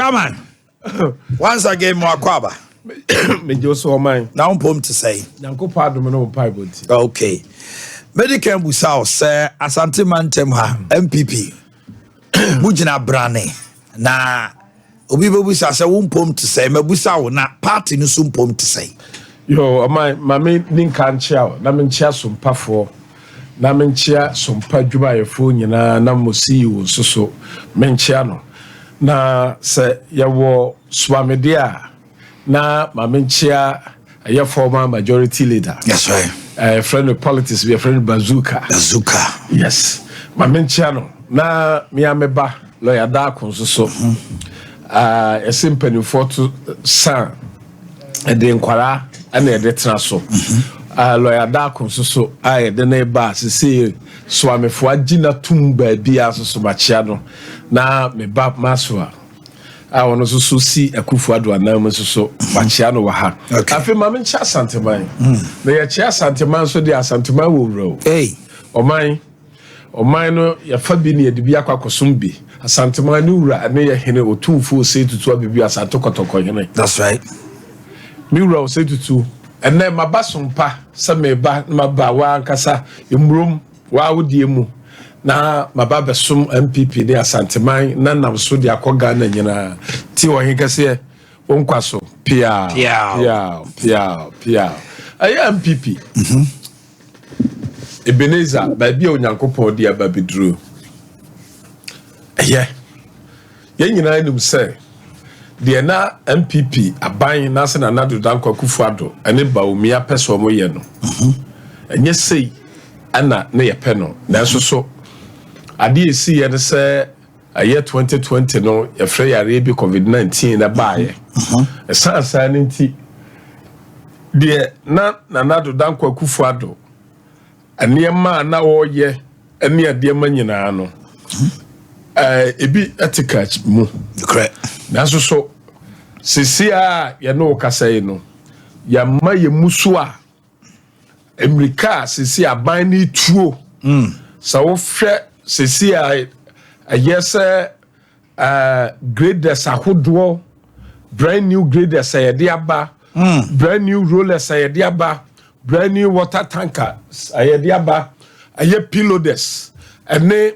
Chairman, once again, Mwakwaba. Me just saw mine. Now, pom to say. Yanko pardon me no pipe. Okay. Medical Busao, sir, Asante Mantemha, MPP. Bujina Brane. Na, Obibusa say, won't pom to say, Mabusao, na party no soon pom to say. Yo, my main Ninkan chow, Namin chair some pafo, Namin chair some pajuba phone, na Namusi, so menchiano. Na say, ya wo Suame dia. Na mamenchia a former majority leader. That's right. A friend of politics, we a friend Bazooka. Yes. Mamenchia no. Na miameba lawyer da konso. A simple for to san e de nkwara ana e de traso. Lawyer da konso a de na ba se Suame fo agina tumba bia so machia no. Na me ba maswa. I want to see a kufuado and so Machiano Waha. I feel Mamma Chas Santaman. They are Chas Santaman, so they are Santama will roll. Hey, or mine, your Fabini, the Biaka Kosumbi, a Santama Nura, and near Hene or 2 full say to 2 baby as I took a toko. That's right. Miro say to 2, and then my basumpa, some may back my bawa casa, in room, why would you? Na mababa sum MPP de asanteman na nam so de akoga na nyina ti wo heka se onkwaso pia ayi MPP Ebeneza ba bia onyankopon de ababedru ye nyina num se de na MPP aban na se na nado danko akufuado ene ba omia peso mo ye no enye sei ana na ye pe no na so Adi see and say a year 2020 no a free Arabic COVID-19 na baye. A san tea. Dear na do danko kufuado. A near man na all ye a near dear manina no. Ebi etikach mu. Correct. Naso so Sisia ya no kasay no. Ya maye musua. Emrika Sisia bani tuo. Sa wo hwe Sisi a yes graders ahodo brand new graders ayediaba brand new rollers ayediaba brand new water tanker ayediaba aye pillowers ene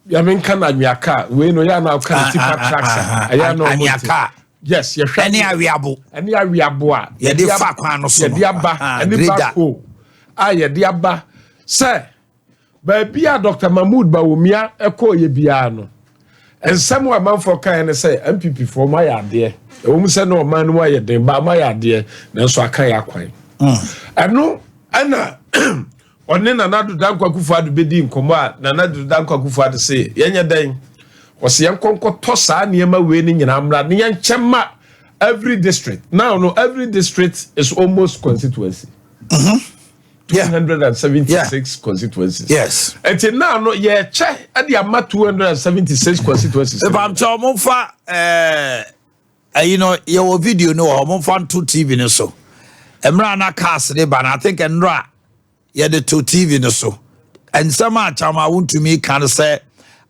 ya menka na nwiaka we no ya na ka tipa tracks aya no nwiaka yes ye hwe ene awiabo a ye de fa kwan no so yediaba ene ba ko ayediaba say Babia Dr. Mahmoud Bawumia eko ye bia no. Ensem wa manfo kan ne say MPP for my ade. E wo mu se no man no ye den ba my ade na so akan ya kwan. Eno ana onne na nadu danko akufuado bedi nkomo a na nadu danko akufuado say yenye den. Wo se yenkonko to saa niema we ni nyina amra ne yenchema every district. Now every district is almost constituency. 276 constituencies. Yes. Until now, no, check at the amount 276 constituencies. If I'm telling you know, your video, no, I'm on 2 TV, no, so. Emrana cast the ban, I think, and Ra, the 2 TV, no, so. And some time I want to me kind of say,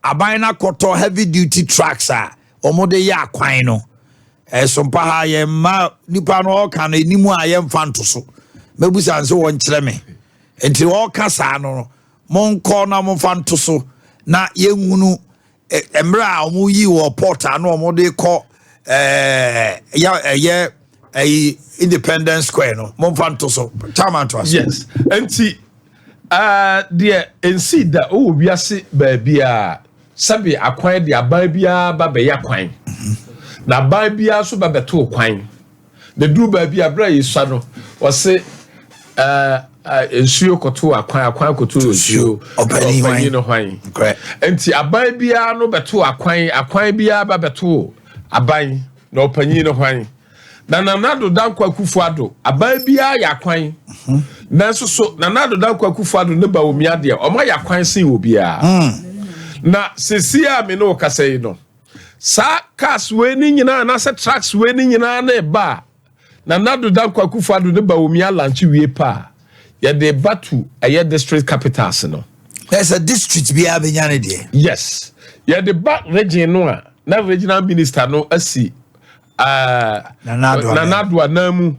I buy na koto heavy duty tracks, or more de ya quino. SOMPA, I am nipa no can any more I am fan to so. Maybe so one chileme. Until all casano, mon corner mon fan to so. Na yengunu embra mu yi or porter no more they call a Independence Square no mon fan to so. Chairman to us. Yes. And see dear and see that oh we are see baby sabi akwan de ababia ba be yakwan. Na babia so ba beto kwan. The do baby abra yi swano was say ensuo koto akwan koto ensuo opani no hwan correct enti aban bia no beto akwan bia ba beto aban na opani no hwan na nanado danko akufuado aban bia ya akwan nanso so nanado danko akufuado ne ba omi ade o ma ya akwan sen obia na sesia me no kasai no sa cars we ni nyina na se tracks we ni nyina na ba nanado danko akufuado ne ba omi alanchi wie pa ya de batu aye district capitals no. There's a district be abenyane there. Yes. Ya de back region no na regional minister no asi nanadwa namu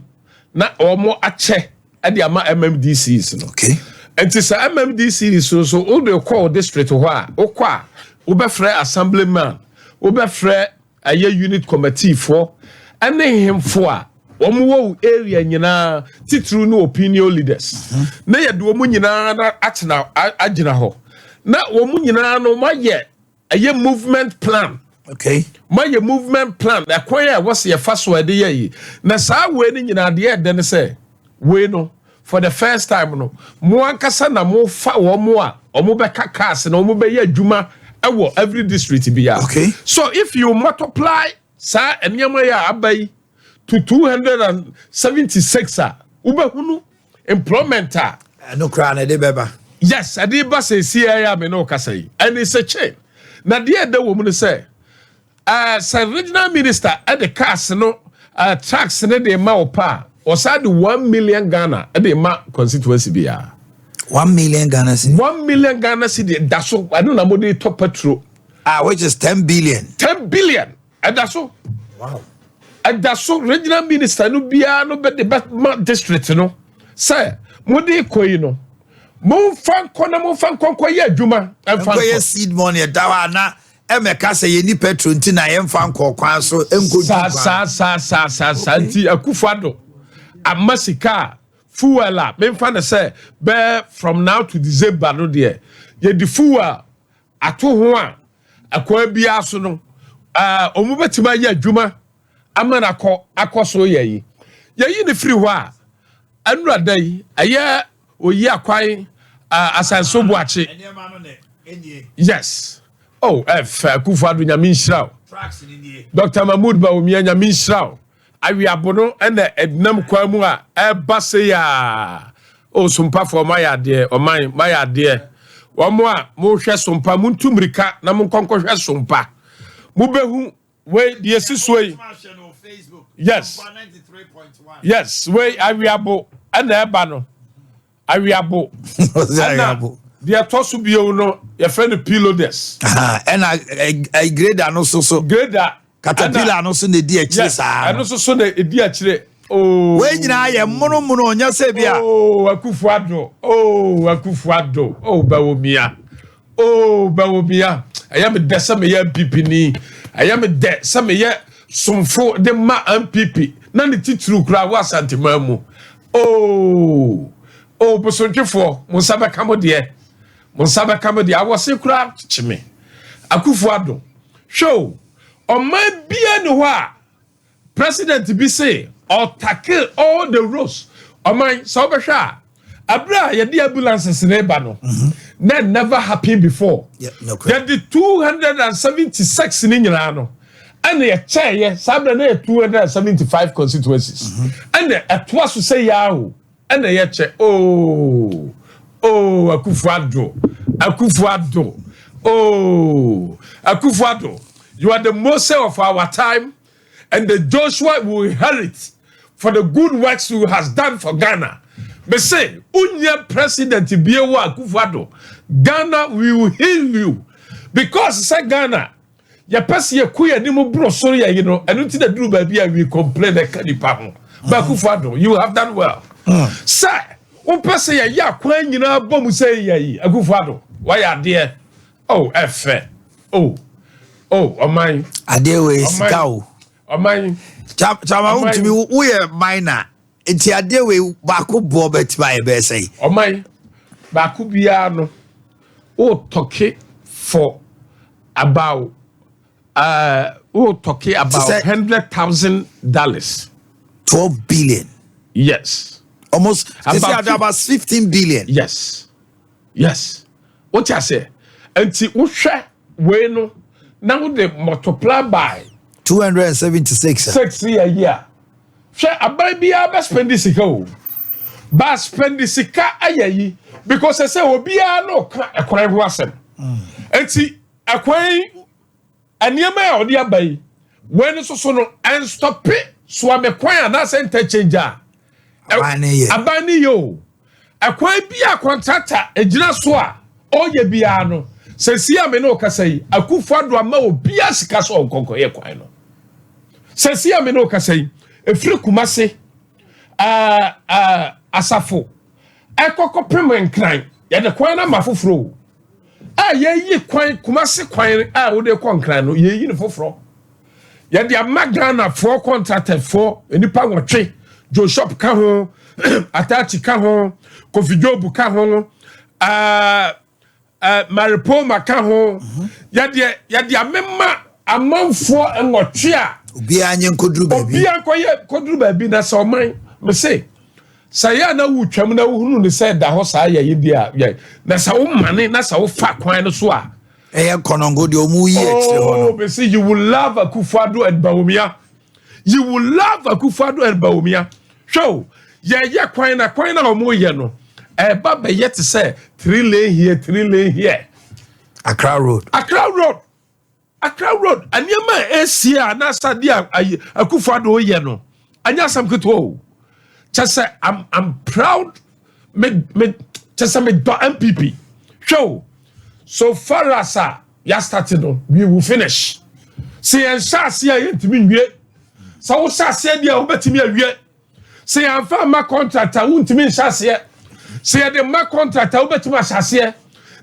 na omo ache ade ama MMDCs no okay and say MMDCs so all the call district ho a okwa obefre assemblyman obefre aye unit committee for ene hemfo a omo area nyina titru no opinion leaders na ye de omo nyina na atena agina ho na omo nyina no maye aye movement plan okay my movement plan acquire was your first word ye na sa we ni nyina de den say we no for the first time no mo ankasa na mo fa wo mo a omo be kakas na omo be ye adwuma ewo every district bi ya okay so if you multiply sa enyama ya abai to 276 ubehunu employment no cry na de beba yes ade ba say cia me no kasa yi and it's a chain na de da wo mu no say regional minister at the cast no tax ne de ma opa or sad 1 million Ghana at the ma constituency bia 1 million Ghana cedi 1 million Ghana cedi that so I don't know about the top petrol which is 10 billion and that's so wow and that's so regional minister no bia no be the district no say mo de koyi no mo fan konko ye adwuma and fan seed money dawa na emeka say ye ni petrol nti na ye mfa nkokwan so enkodu sa nti akufado amasika fuela me mfa na say be from now to December no there ye di fuel ato ho a akwa bia so no omu betima ye adwuma amana akoso ye ni free ho a anura dai aye oyi akwan asanso buache yes oh Kufadu Nyaminshraw Dr. Mahmoud Bawumia Nyaminshraw awiabono ena ednam kwamu a ebase ya oh SOMPA for my dear or my dear one more mo hwe SOMPA muntumrika na monkonko hwe SOMPA mubehu we the siswe yes yes we awiabo ena eba no awiabo dia tosu bio no your friend pilodes and I grader no so grader caterpillar no so ne di akire sa ano so ne di akire oh we nyina ye mono onya se bia Akufuado oh bawomia I am de some ye pipini I am de some ye somfo de ma MPP na ne titru kura wa santimamu oh bosontwefo musabe kamode awose kura chime Akufuado show on my bia no wa president be say or tackle all the roads on my so behwa abra ye the ambulances neighbor no that never happened before no correct the 276 ni nyina no and ye chaye sabra na 275 constituencies and atwa so say yawo and ye che Akufuado you are the Moses of our time and the Joshua will inherit for the good works you has done for Ghana. But say, Unya President Biewa Akufuado, Ghana will heal you. Because say Ghana, ya pesi ya kuya ni mo bro sorry you know, and until the do baby we complain the kanipa. But Akufuado, you have done well. Say, pesi ya kwen nyina bom say ya Akufuado. Why are there? Oh, F. Oh, Omai. Adewe sika Omai. Chama Wontumi wo ye minor. Enti adewe baako bo betima e be say. Omai. Baako bia no. O talking for about $100,000. 12 billion. Yes. Almost about 15 billion. Yes. What you say? Enti wo hwe we no now they multiply by 276 6 year. Share abai bia ba spend this go. Ba spend this ka ayayi because I say obia no ka ekwan ho asem. Enti ekwan aniema odi abai when so no and stop it Suame kwan na say interchange abani yo ekwan bia contractor ejina so a oye bia no se sia me no kasa yi Akufo-Addo ama obi asika so onkonko ye kwan no se sia me no kasa yi efiri Kumase asafo ekoko pem nkran ye de kwan na mafoforo ye yi kwan Kumase kwan wo de kon nkran no ye yi ne foforo ye de amagana for contracted for enipa nwotwe Joe Shop ka ho Atachi ka ho Kofi Jobu ka ho Maripoma ka ho ya de amema amanfo nwotwe a obi anye nkodru baabi obi ankoye kodru baabi na so man me say saya na wutwam na wuhunu ne say da ho sa ye dia na sa wo mane na sa wo fa kwan no so a konongo de omu yi extre ho no me say you will love Akufo-Addo and Bawumia. You will love Akufo-Addo and Bawumia. Show ye kwan na omu ye no ba be yet to say 3 lane here 3 lane here Accra Road anyama esia na sadia Akufo-Addo ye no anya sam keto just say I'm proud me just say me do MPP show so far as ya started no we will finish say en chance ya yentimi nwie sa wo chance dia wo betimi awie say en fa ma contractor wo ntimi chance say de ma contractor wo betimi chance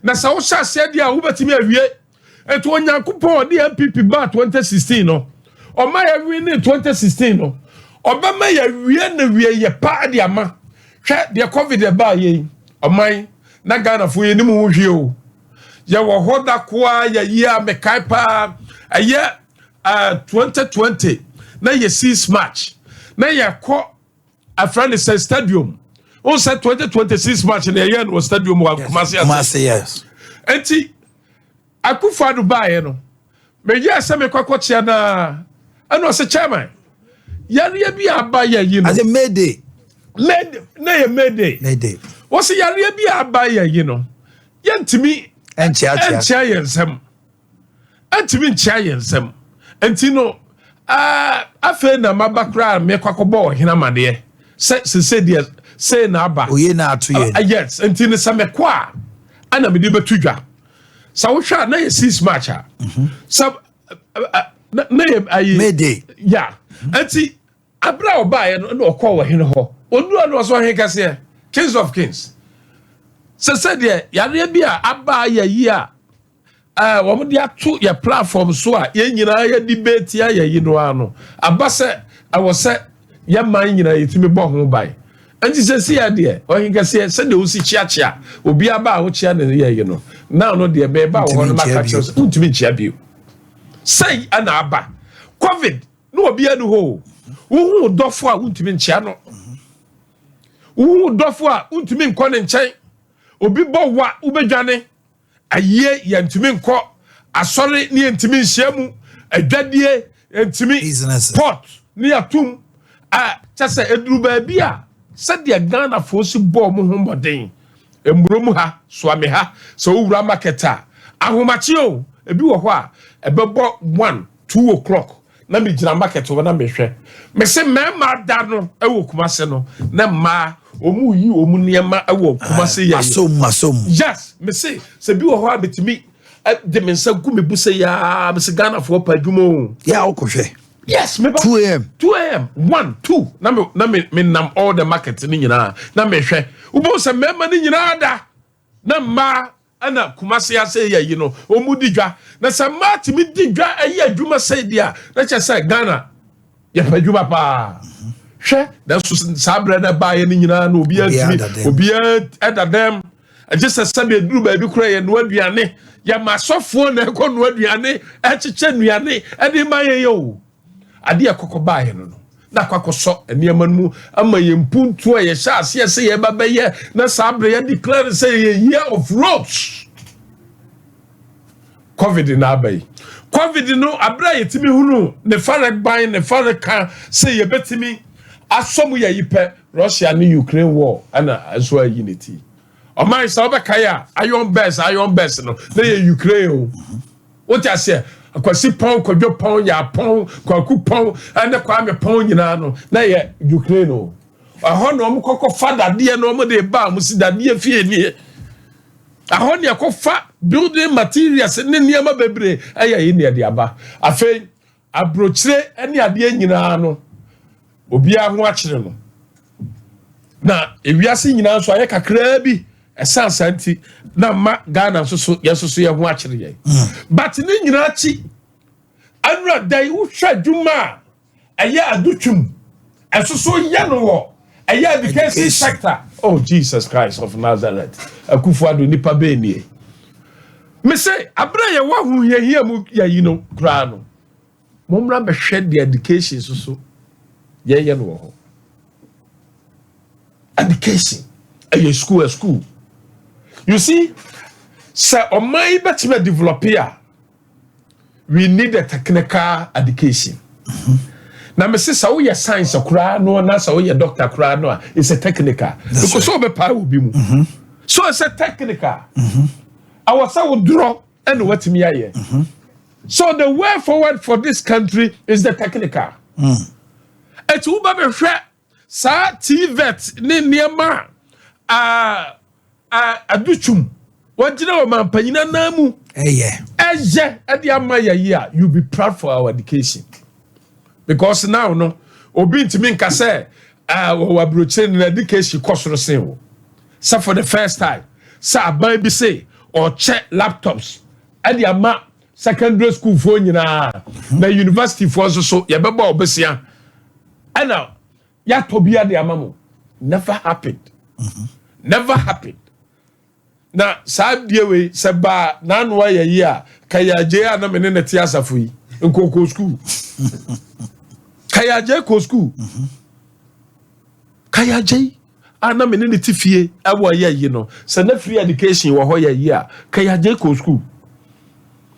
na sa wo chance dia wo betimi awie eto onyankopon de MPP ba 2016 no o ma ya win 2016 no Obama ya wie na wie ye pa de ama hwe de covid ba ye oman na Ghana fo ye ni mu hwie o ye wo hoda koa ya ye mekai pa aye 2020 na ye 6 match na ye ko a friend say stadium on say 2026 match na ye no stadium wa Kumase yes enti Akufo-Addo ba ye no me ye se me kwakochia na ano se chairman Yariye bi aba ye yi no. As a Mayday. Mayday. What's yariye bi aba ye yi no. Yentimi enchia yensem. Entimi enchia yensem. Entino afe na mabakra me kwakobo hina made. Se dia se na aba. Oye na atu ye. Yes, entino se me kwa ana me de betudwa. Sa wo hwa na ye 6 match a. Sab na ye Mayday. Yeah. Enti abra obaye no okọ wo hene ho oduro no so he kase Kings of Kings se de yare bi a aba ya yi a wo mo de ato ya platform so a ye nyina ya debate ya yi no ano aba se awo se ya man nyina yetimi bo ho bai enti se ya de o he kase se de o si chiachia obi aba a wo chia na ye yi no now no de be ba wo no maka chose untimi chia bi say ana aba covid no obi anu ho wo dofo a untimi nchia no wo dofo a untimi nko ne nchen obi bo wa ubedwane aye ya ntimi nko asore ne ntimi nhia mu adwadie ntimi port ne atum chase eduru ba bi a sade Ghana fo si bo mo ho moden emuro ha Suame ha so wura market a ahomachi o ebi wo ho a ebebo 1-2 o'clock na me gina market wo na me hwe me se mema da no ewo Kumase no na ma omu yi omu niema ewo Kumase ye masom yes me se bi wo ho abetimi de me nsa gu me buse ya me se Ghana fo pa dwumo ya okohwe yes me 2 a.m. 1 2 na me nam all the market ni nyina na me hwe ubo se mema ni nyina da na ma ana Kumase ya se ye yi no omu digwa na se mati mi digwa ayi adwuma se dia na che se Ghana ya padwuma pa hwe da so sabre na ba ye ni nyina na obi atimi obi edadem just se be duru ba bi kura ye no aduane ya masofo na ekọ no aduane echiche nuane edi ma ye yo ade akoko ba ye no na kwakoso eniema mu ama ye mpuntu ye sha ase se ye baba ye na sabre ye declare say ye year of roads covid na abai covid no abra yetimi hunu ne fare ban ne fare kan say ye betimi asomu ye yipe Russia and Ukraine war ana aso unity o man sa obekaya iron best no na ye Ukraine o what you say akwasi pon kodwo pon ya pon kwaku pon ene kwa me pon nyina no na ye Ukraine o aho no mo kokko fa dade no mo de ba mo si dade fie ni aho ne kofa building materials ne niema bebre aya yi ne de aba afei abrochire ene ade nyina no obia ho akire no na ewiase nyina so aye kakra bi esansanti na ma Ghana so yeso ye ho akire ye but ne nyina chi anura dai wo hwa dwuma aye adutwum eso ye no wo aye education sector. Oh, Jesus Christ of Nazareth. Akufuado nipa benie. Me say, abra ye wa hu ye hia mu ya yi no kra no. Momra be hwed the education so ye no ho. Education. A school. You see, sir, o mai betima develop here. We need a technical education. Na me say sa wo ye science kura no na sa wo ye doctor kura no it's a technical because so be pa obi mu so it's a technical our say wo draw and what me aye so the way forward for this country is the technical et wo ba be hwe sa TVET ne niema aduchum wajina wo mampanyina na mu eye e dia maya here you be proud for our education. Because now, no, obi ntimi nka say, we broche in education course sen. So for the first time, sa ban bi say or check laptops. Adi ama secondary school for nyina, na university for so ye beba obesia. And now, ya tobia de amamo. Never happened. Never happened. Na sa die we se ba na no ya yi a kaya je na me ne te asafo yi. Nkoko school. Kayaje ko school. Kayaje ana me ne tifie awo ye yi no. Se na free education wo ho ye yi a kayaje ko school.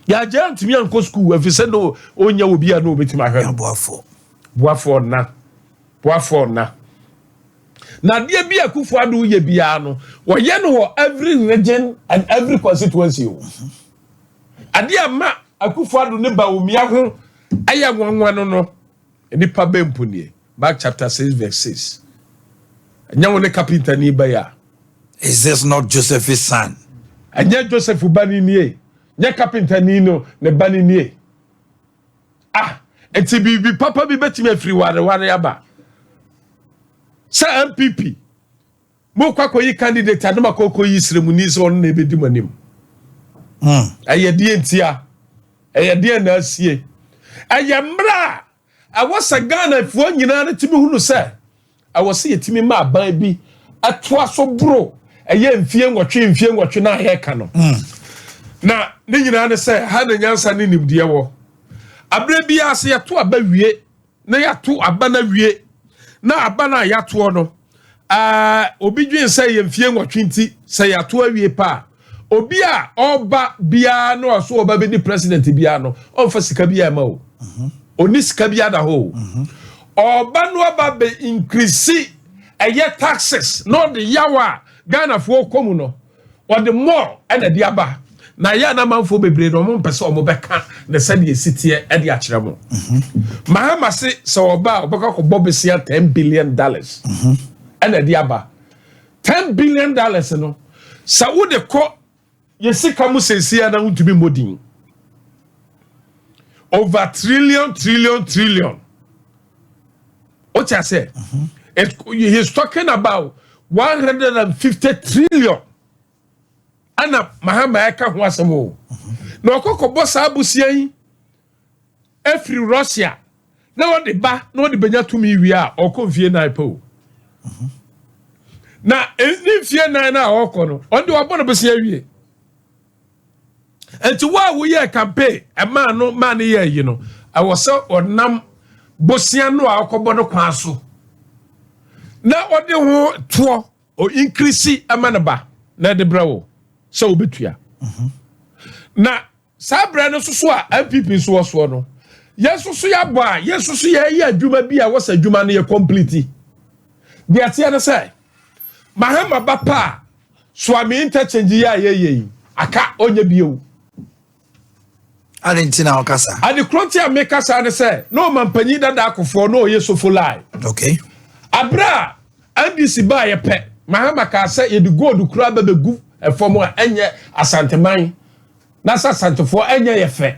Ya je antimi an ko school afise no onya obi a no betima hwe. Boafo na. Na de bi Akufuado ye bia no. Wo ye no wo every region and every constituency. Ade ama Akufuado ne ba omia ho aya nwanwa no. Nipa bempunie back chapter 6 verse 6. Nyawo ne carpenter ni ba ya. Is this not Joseph's son? Anya Joseph bani nie. Nya carpenter ni no ne bani nie. Enti bi papa bi betime free ware aba. Sa MPP. Mo kwako yi candidate adoma koko yi sremuni so on na ebedi manim. Ayede entia. Ayede na asie. Ayamra I was a Ghana for nyina timi hunu say I was see timi ma ban bi atwa so bro eye mfie nwotwe na he ka no na ne nyina ne say ha na nyansa ne nimde wo abre bi ase yato aba wie na yato aba na wie na aba na yato no obi dwen say ye mfie nwotwe nti say yato awie pa obi a oba bia no aso oba be di president bia no onfa sika bia ma o Onisika bia da ho. Oba no aba be increase eye taxes no the yawa Ghana fo komu no or the more and the aba na ya na manfo bebre no mo pese o mo beka na se de city e de akere mo. Mahama se oba obeka ko bobesia $10 billion. And the aba $10 billion no sa wo de ko yesika mu sensia na untumi modin. Over trillion. What I say? He's talking about 150 trillion. Ana Mahama eka ho asemo. Na okoko bossa abusia yi every Russia. Na what the ba, na what the benya to me wi a okonfie na ipo. Na enfie na okọ no. Onde wabọ besia wie. And to what we hear campaign, a man no man here, you know. I was so or nam Bosiano Alcobono Quaso. Now what the whole tour or increase a manaba, na de bravo. So between. Now, Sabrano Susua, MPP was one. Yes, so ya boy, yes, so ya Juma be I was a Juma near complete. The Atiana say, Mahama Bapa, Suame interchange ye, aka onye bio. Adentina okasa. Ade krontia make us and say no man panyi dada akofo no ye so fulai. Okay. Abra NDC ba ye pe. Mahama ka say ye the gold kura be gu e form a enye asanteman Nasa Santofo enye ye fe.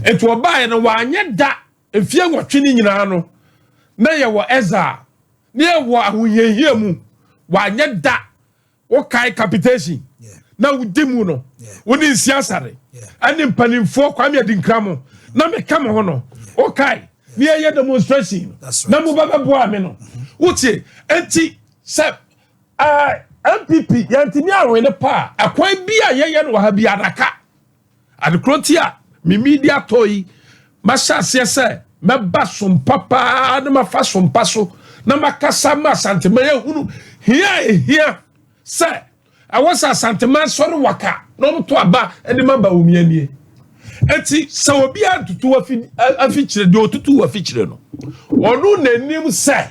Etu obae no wanye da efie nwotwe ni nyina no. Na ye wo Eza. Na ye wo ahoyehia mu. Wanye da wo kai capitation. Na wudi mu no. Woni nsiasare. Ani mpanimfo kwame adinkramo. Na me kama ho no. Okay. Me ye demonstration. Na mu baba boa me no. Uti enti se MPP yanti mi awe ne pa akwan bi a ye no ha bi adaka. Adekronti a me media toy masase se meba SOMPA pa na mafa SOMPA so na makasa ma santema ye hunu hia se awasa santema sori waka no mto aba ede maba omianie. Eti se obi atutu afichire de otutu afichire no onu nanim se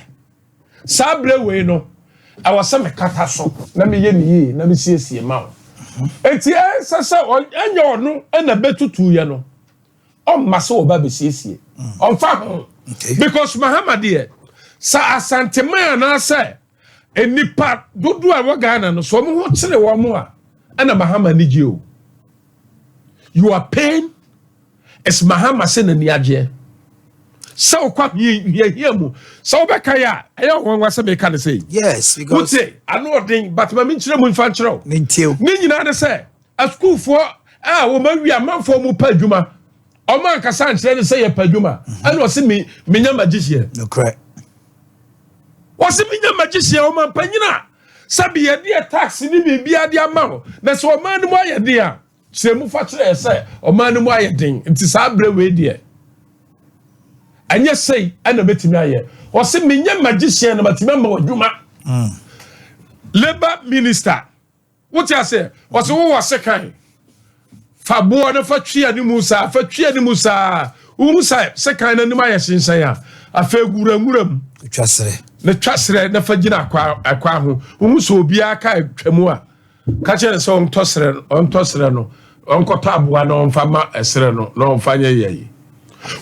sabre we no awasa mekata so na me ye ni na me siesie ma eti sasa enya onu na betutu ye no on maso oba be siesie on fa because Mahama de sa asantema na se enipa dodo a wagana no so mo ho kire wo mo a na Mahama ni je o you are pain es Mahama se na ni agye so kwa ye mu so be kaya ayo won se be kan say yes because I know den but ma min kire mu fa kire o mentiu ni nyina de se a school for wo ma wi amanfo mu pa adwuma o man kasa nkire ne se ye pa adwuma ana o se me nya magician no correct o se me nya magician o man panyina sabi ye de tax ni bibia de ama ho na so o man mu aye de a se mu fa kire se o man mu aye den nti sa bre we de anya say ana betimi aye o se me nya magician na batimi ma wadwuma labor minister what you say o se wo wase kan fa bo na fa twia ni musa se kan na ni ma ye shinsan ya afa guram twasere na fa gina akwa ho so obi aka twamu a ka chere se on tosere no on koto aboa na on fa ma esere no na on fa nya yayi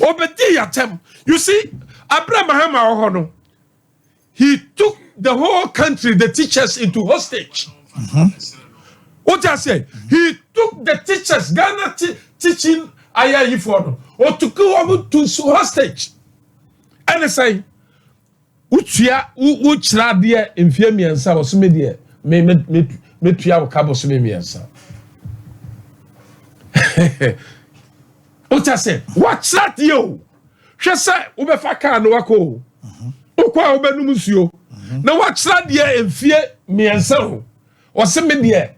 obedi yatem. You see, Abraham Mahama, he took the whole country, the teachers, into hostage. What I say? He took the teachers, Ghana teaching Aya Ifono, or took over to hostage. And I say, which radia in Fiemi and South Media may Pia Cabo Sumimi and South. What I say? What's that you? Shesa ubefa ka no wako okwa obenu musuo na wachra de emfie miensa ho o se me de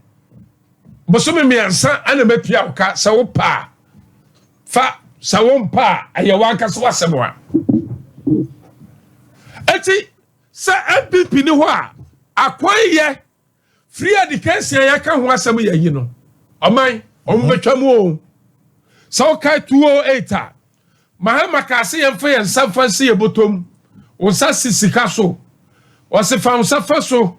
boso me miensa ana mapia ka sa wo pa fa sa wo pa aye wanka so wasemwa eti sa MPP ni ho a akwaye free education ya ka ho asem ya yi no oman ombetwamu o sa o kai 208 Mahama kasi yemfa yensa fansi ye botom onsa sisika so o se fa onsa faso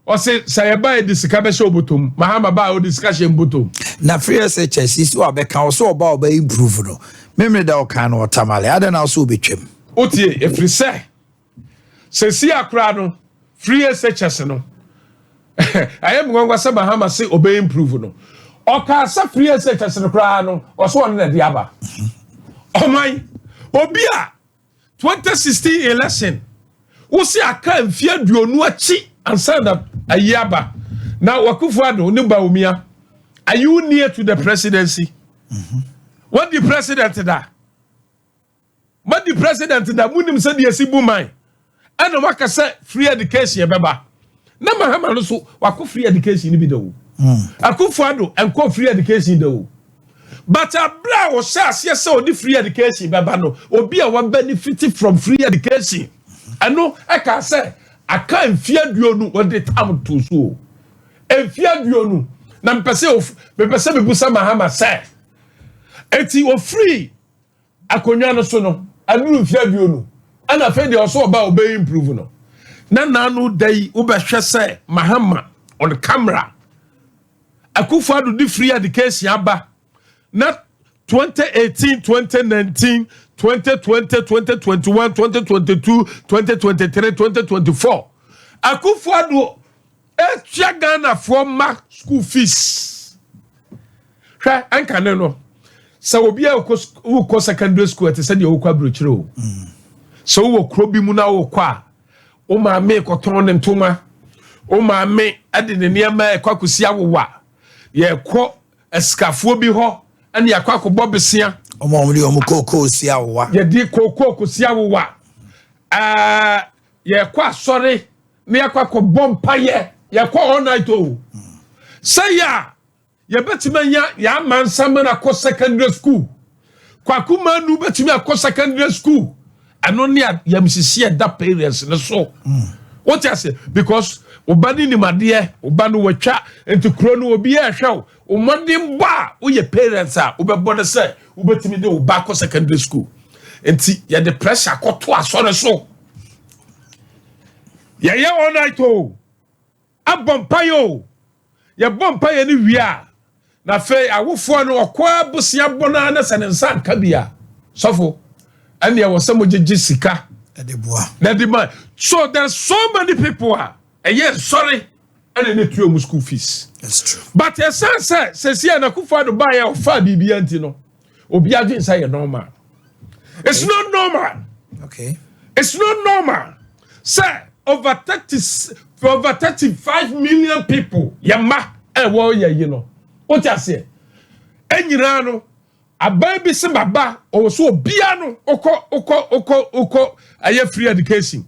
o se sayeba e disika be so botom Mahama ba o disika she botom na free SHS isi wa be kan so oba oba improve no memre da o kan no tamale ada na so betwem otie efri se si akra no free SHS no ayem ngwa se Mahama se oba improve no Oka sa free SHS no kra no oso on na diaba. Oman obia 2016 election wo si aka mfia duonu achi ansa na ayaba na Wakufuado ne baumia are you near to the presidency? What the president da munim se de asibu man ana waka say free education beba na Mahama no so wako free education ni bi dawo Akufuado enko free education dawo but abra wo say ase o di free education baba no obi a wan benefit from free education ano e ka say aka mfiaduonu wo de tam to so mfiaduonu na mpese bebusa Mahama say eti o free akonwa no so no anu mfiaduonu ana fe de oso oba obe improve no na nanu dai wo be hwe say Mahama on camera Akufuado di free education aba na 2018 2019 2020 2021 2022 2023 2024 Akufuado Ghana for ma school fees hwɛ anka ne no sɛ obi a wokɔ secondary school te sɛ deɛ wokɔ abrokyire o sɛ wowɔ kuro bi mu na wokɔ a wo maame kɔtɔn ne ntoma wo maame ade ne nneɛma ɛkɔ akɔsi awowa yɛkɔ asikafoɔ bi hɔ ɛne yɛkɔ akɔbɔ besia ɔmo koko si awowa yɛde koko kɔsi awowa yɛkɔ asɔre ne yɛkɔ akɔbɔ mpayɛ yɛkɔ all night o sɛ yɛ yɛbɛtumi anya yɛama nsɛm na akɔ secondary school kwakuma nu bɛtumi akɔ secondary school ɛno ne yɛmsisi ɛda parents ne so what you say because obani ni madeɛ obani watwa enti kuro no obi ɛhwɛ o modern ba wo ye parents a wobɛbɔ ne sɛ wobɛtumi de wo ba akɔ secondary school enti yɛ de pressure akɔto asɔre so yɛyɛ all night o abɔmpayo yɛbɔmpayo ne wia na fe awofoɔ no ɔkɔ abusia bɔna na sɛ ne nsa nka bia sɔfo ɛne ɛwɔ sɛ mogye sika ɛde so there's so many people yes sorry and they throw mu school fees. That's true. But your son says here na kufa do buy or fa BB antino. Obi adwin say normal. It's not normal. Okay. It's not normal. Sir, over 35 million people. Yama wo ye no. What you say? Enyira no ababy se baba o so obia no oko aye free education.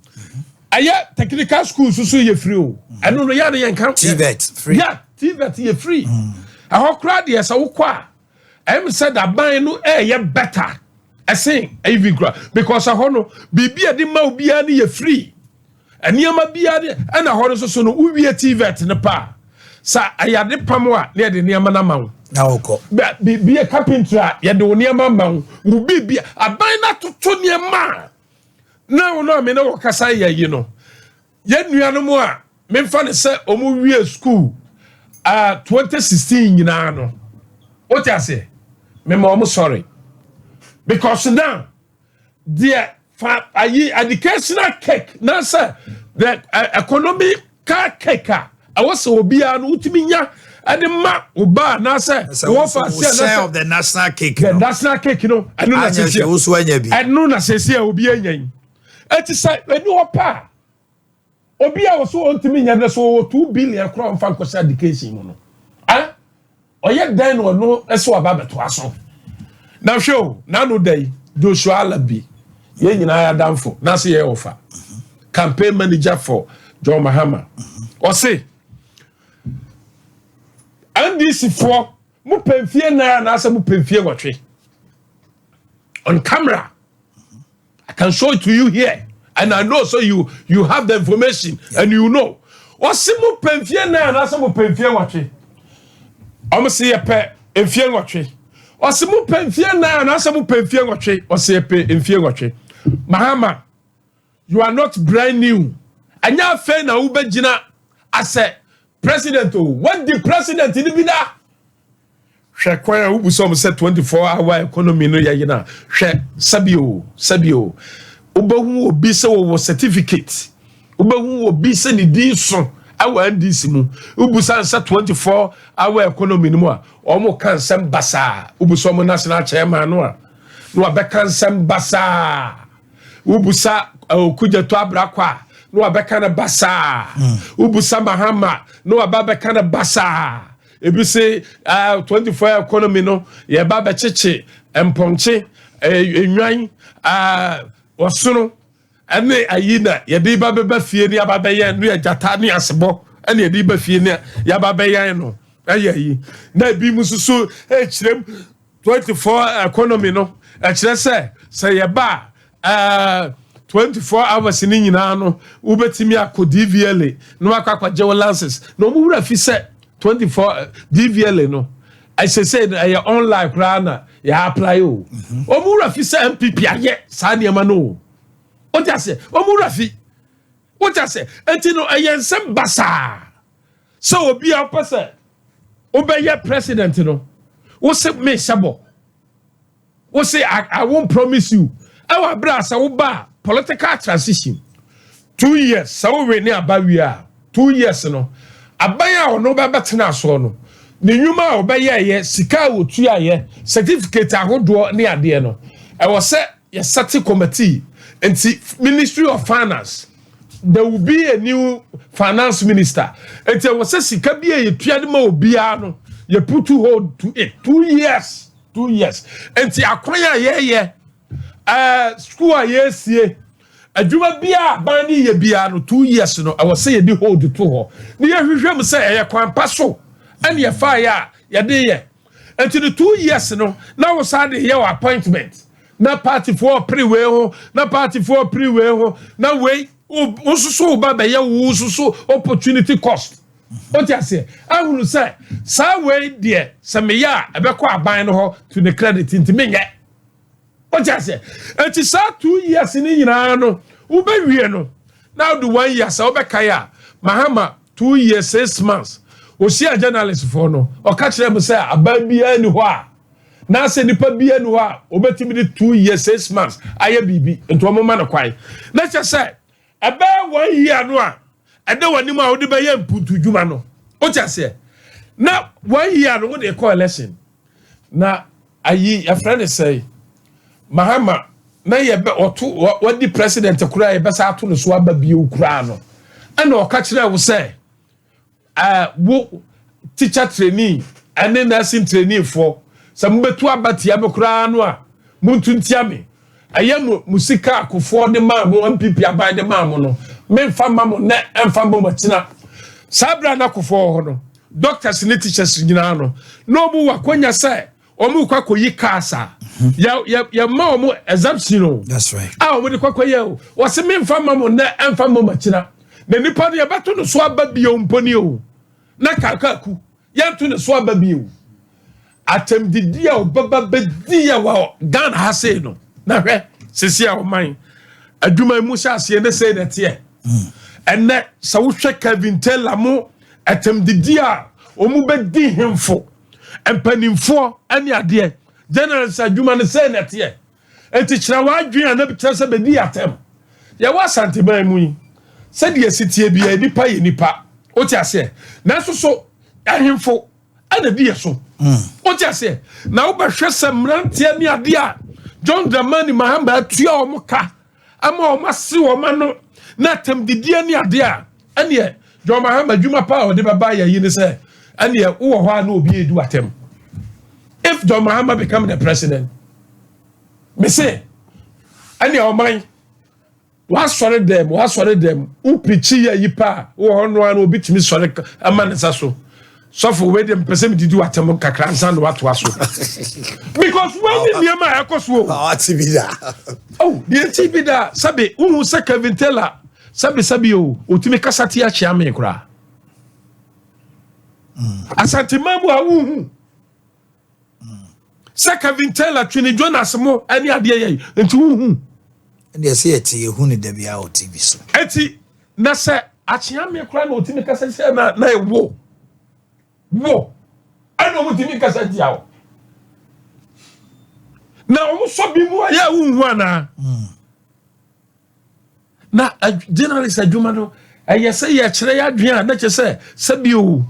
Aye technical schools so ye free o. I don't know ya dey encounter TVET free. Yeah, TVET ye free. A ho crowd ye so wo kwa. I said that ban no ye better. I say even because a ho no bibia de ma obia ne ye free. Aniama bia de na ho so no uwie TVET ne pa. Sa ayade pamo a ne de niama na mawo. Na woko. Bibia carpenter ye de niama mawo. Wo bibia aban na toto niama. Now no me no kasa ye no. Ye nuano mu a me mfa ne se omu wie school 2016 nyina no. What you say? Me mom sorry. Because now the educational cake na say the economic cake I was obia no utimi nya ade ma oba na say wo fa say of the national cake. The national cake no. I know na say wo so anya bi. I know na say obi anyan. Eti say eni opa obi a so ontimi nya so 2 billion crown fan ko education no ah oye dan no eso aba beto aso na show na no day Joshua Alabi ye nyina ya danfo na say ye ofa campaign manager for John Mahama o say NDC for mu pemfie na say mu pemfie wotwe on camera. I can show it to you here. And I know, so you have the information, and you know. Osimu pemfie na asamu pemfie watwe. Omo pe emfie watwe. Osimu pemfie na asamu pemfie watwe. Ose pe emfie watwe. Mahama, you are not brand new. Anya fe na ubegina as a president. What the president in be da? Hwe kwaya ubusom say 24-hour economy no ya yina. Hwe sabio. Obahu obi se wo certificate. Obahu obi se ni din so awa ndisi mu. Ubusan sa 24-hour economy no mu a omo kan sem basa. Ubusom national chairman no a no abeka sem basa. Ubusa okuja to abrakwa no abeka na basa. Ubusa Mahama no ababeka na basa. Ebi say 24 economy no ye ba be cheche emponche enwan osono ene ayina ye di ba be fie ni ababa ye no jata ni asebo ene ye di ba fie ni ya baba ye no ayi na bi mususu kirem 24 economy no kire say ye ba 24 hours ni nyina no ubetimi akodi VLA no akwa je lances no mu wura fi say 24 DVLA no I say I online crana ya apply o omura fi say MPP aye sa niam no what you say omura fi what you say entino ayensem basa so obi a pese obeye president no wo say me sabo wo say I won't promise you our brasa wo ba political transition 2 years so we ni abawia 2 years no abaya ono ba betena so no ne nyuma obeye sika wotua ye certificate ahodo ne ade no e wo se ye set committee and Ministry of Finance. There will be a new finance minister. And there was a sika be a piano biano. You put to hold to it 2 years. 2 years. And the acquire school yes ye. A juma bia bani ye biano 2 years no. I was saying the hold to her. The year say a quan passo and ye fire ya day. And to the 2 years no. Now was had your appointment. Na party for pre-way ho, na party for pre-way ho, na way so baba ya so opportunity cost. What you say? I will say, sa way dear, some ya ebekọ aban no ho to the credit into me. What you say? And it's 2 years in nyina no, ube wie no. Now the 1 year sa obeka ya, Mahama 2 years 6 months. O see a journalist for no, o catch them say aban bia ni ho a. Na se nipa bia no a obetimi de 2 years 6 months aye bibi ento omoma no kwai na che say ebe 1 year no a ede wani ma odi be ye mputu djuma no o che say na 1 year no we dey call election na ayi a friend say Mahama na ye be oto wadi president kura ye be sa ato no so aba bi okura no ana o ka kire wo say wo teacher trainee and nursing trainee for Sambetu abati abekura no a muntuntia me ayem musika akofo de maamo MPP abai de maamo no memfa maamo na emfa maamo tina sabra na akofo ho no doctors ne teachers nyina no no bu wakonya say omu kwakoyi kasa ya maamo exemption no that's right omu de kwakoyi o wose memfa maamo na emfa maamo tina na nipa de bato no so ababi o mponi o na kakaku yanto no so ababi o atem didia obaba bedia wa Ghana ha say no na hwe sisi a oman adwuma mu sha ase ne say that here enne sa wo hwe Kevin Taylor mo atem didia omu bedi hemfo empanimfo ane ade general sa adwuma ne say that here enti kira wa adwen na bi tse bedi atem ya wa santeban mu yi se de sitie bia nipa ye nipa o ti ase na so ahemfo ana bi so o ti ase na wo ba hwe semrantia ni ade a John Dramani Mahamba atua omuka ama o mase wo ma no na tem didie ni ade a ane John Mahamba dwuma pa o de baba ya yi ni se ane wo ho ana obi edu atem if John Mahamba become the president me say ane o man was sorry them who preach ya yi pa wo ho no ana obi timi sorry ama ne saso so for we dem person did do atem kakra nsan do ato aso because when the ma ekoso TV da the TV da sabe unu se Kevin Taylor sabe o otimi kasati a chia me kura asante mamu a unu se Kevin Taylor twini Jonas mo ani ade ye enti unu and say eti ehu ne da bia o TV so eti na se a chia me kura na otimi kasati na ewo wo ano mutimi kasati awo na o so bi mu ya unhu ana na journalist adwuma no ayese ya kire ya adwen na che se sabio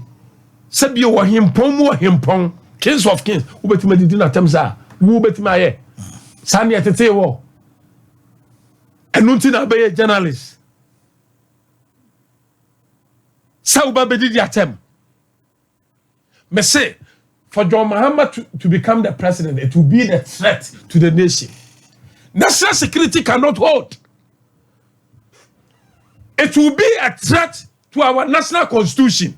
wo himpon kings of kings wo betima didi na temza wo betima ye sani etete wo enunti na be journalist sa wo ba be didi atem me say for John Mahama to become the president, it will be the threat to the nation. National security cannot hold. It will be a threat to our national constitution.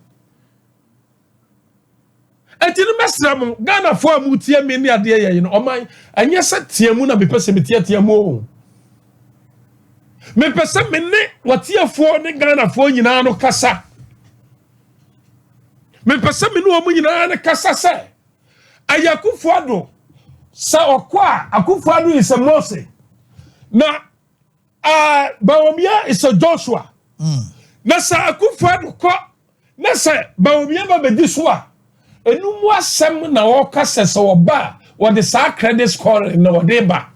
And in the Mesram, Ghana for Mutia many idea, you know, my and yes, Tiamuna be person Tiamo. Me person me what here for Ghana for Yinano Casa. Me pese me no nyina na kasa se ayakufuado sa okwa akufuado is a Moses na Bawumia is a Joshua na sa akufuado ko na sa Bawumia ba bedi so a enu mu asem na o kasa se oba wo de sa credit score na wo de ba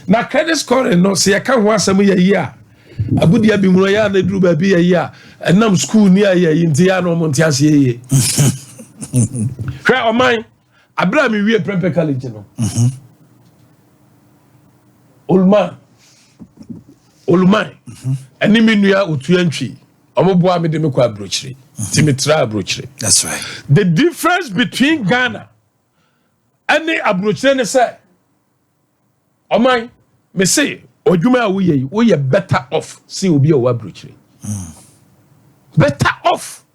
na credit score no se yaka ho asem yayi a abudia bi mu ya na duru ba bi yayi a enam school ni ayi nti ya no monti ase ye Hwɛ ɔman abra mi wie prempe college no. Oluman. Ani mi nua otuantwi. Omoboa me de me kwa abrochire. Timitra abrochire. That's right. The difference between Ghana and the abrochire ne say ɔman me say odwuma a wo ye better off see obi a wo abrochire. Better off.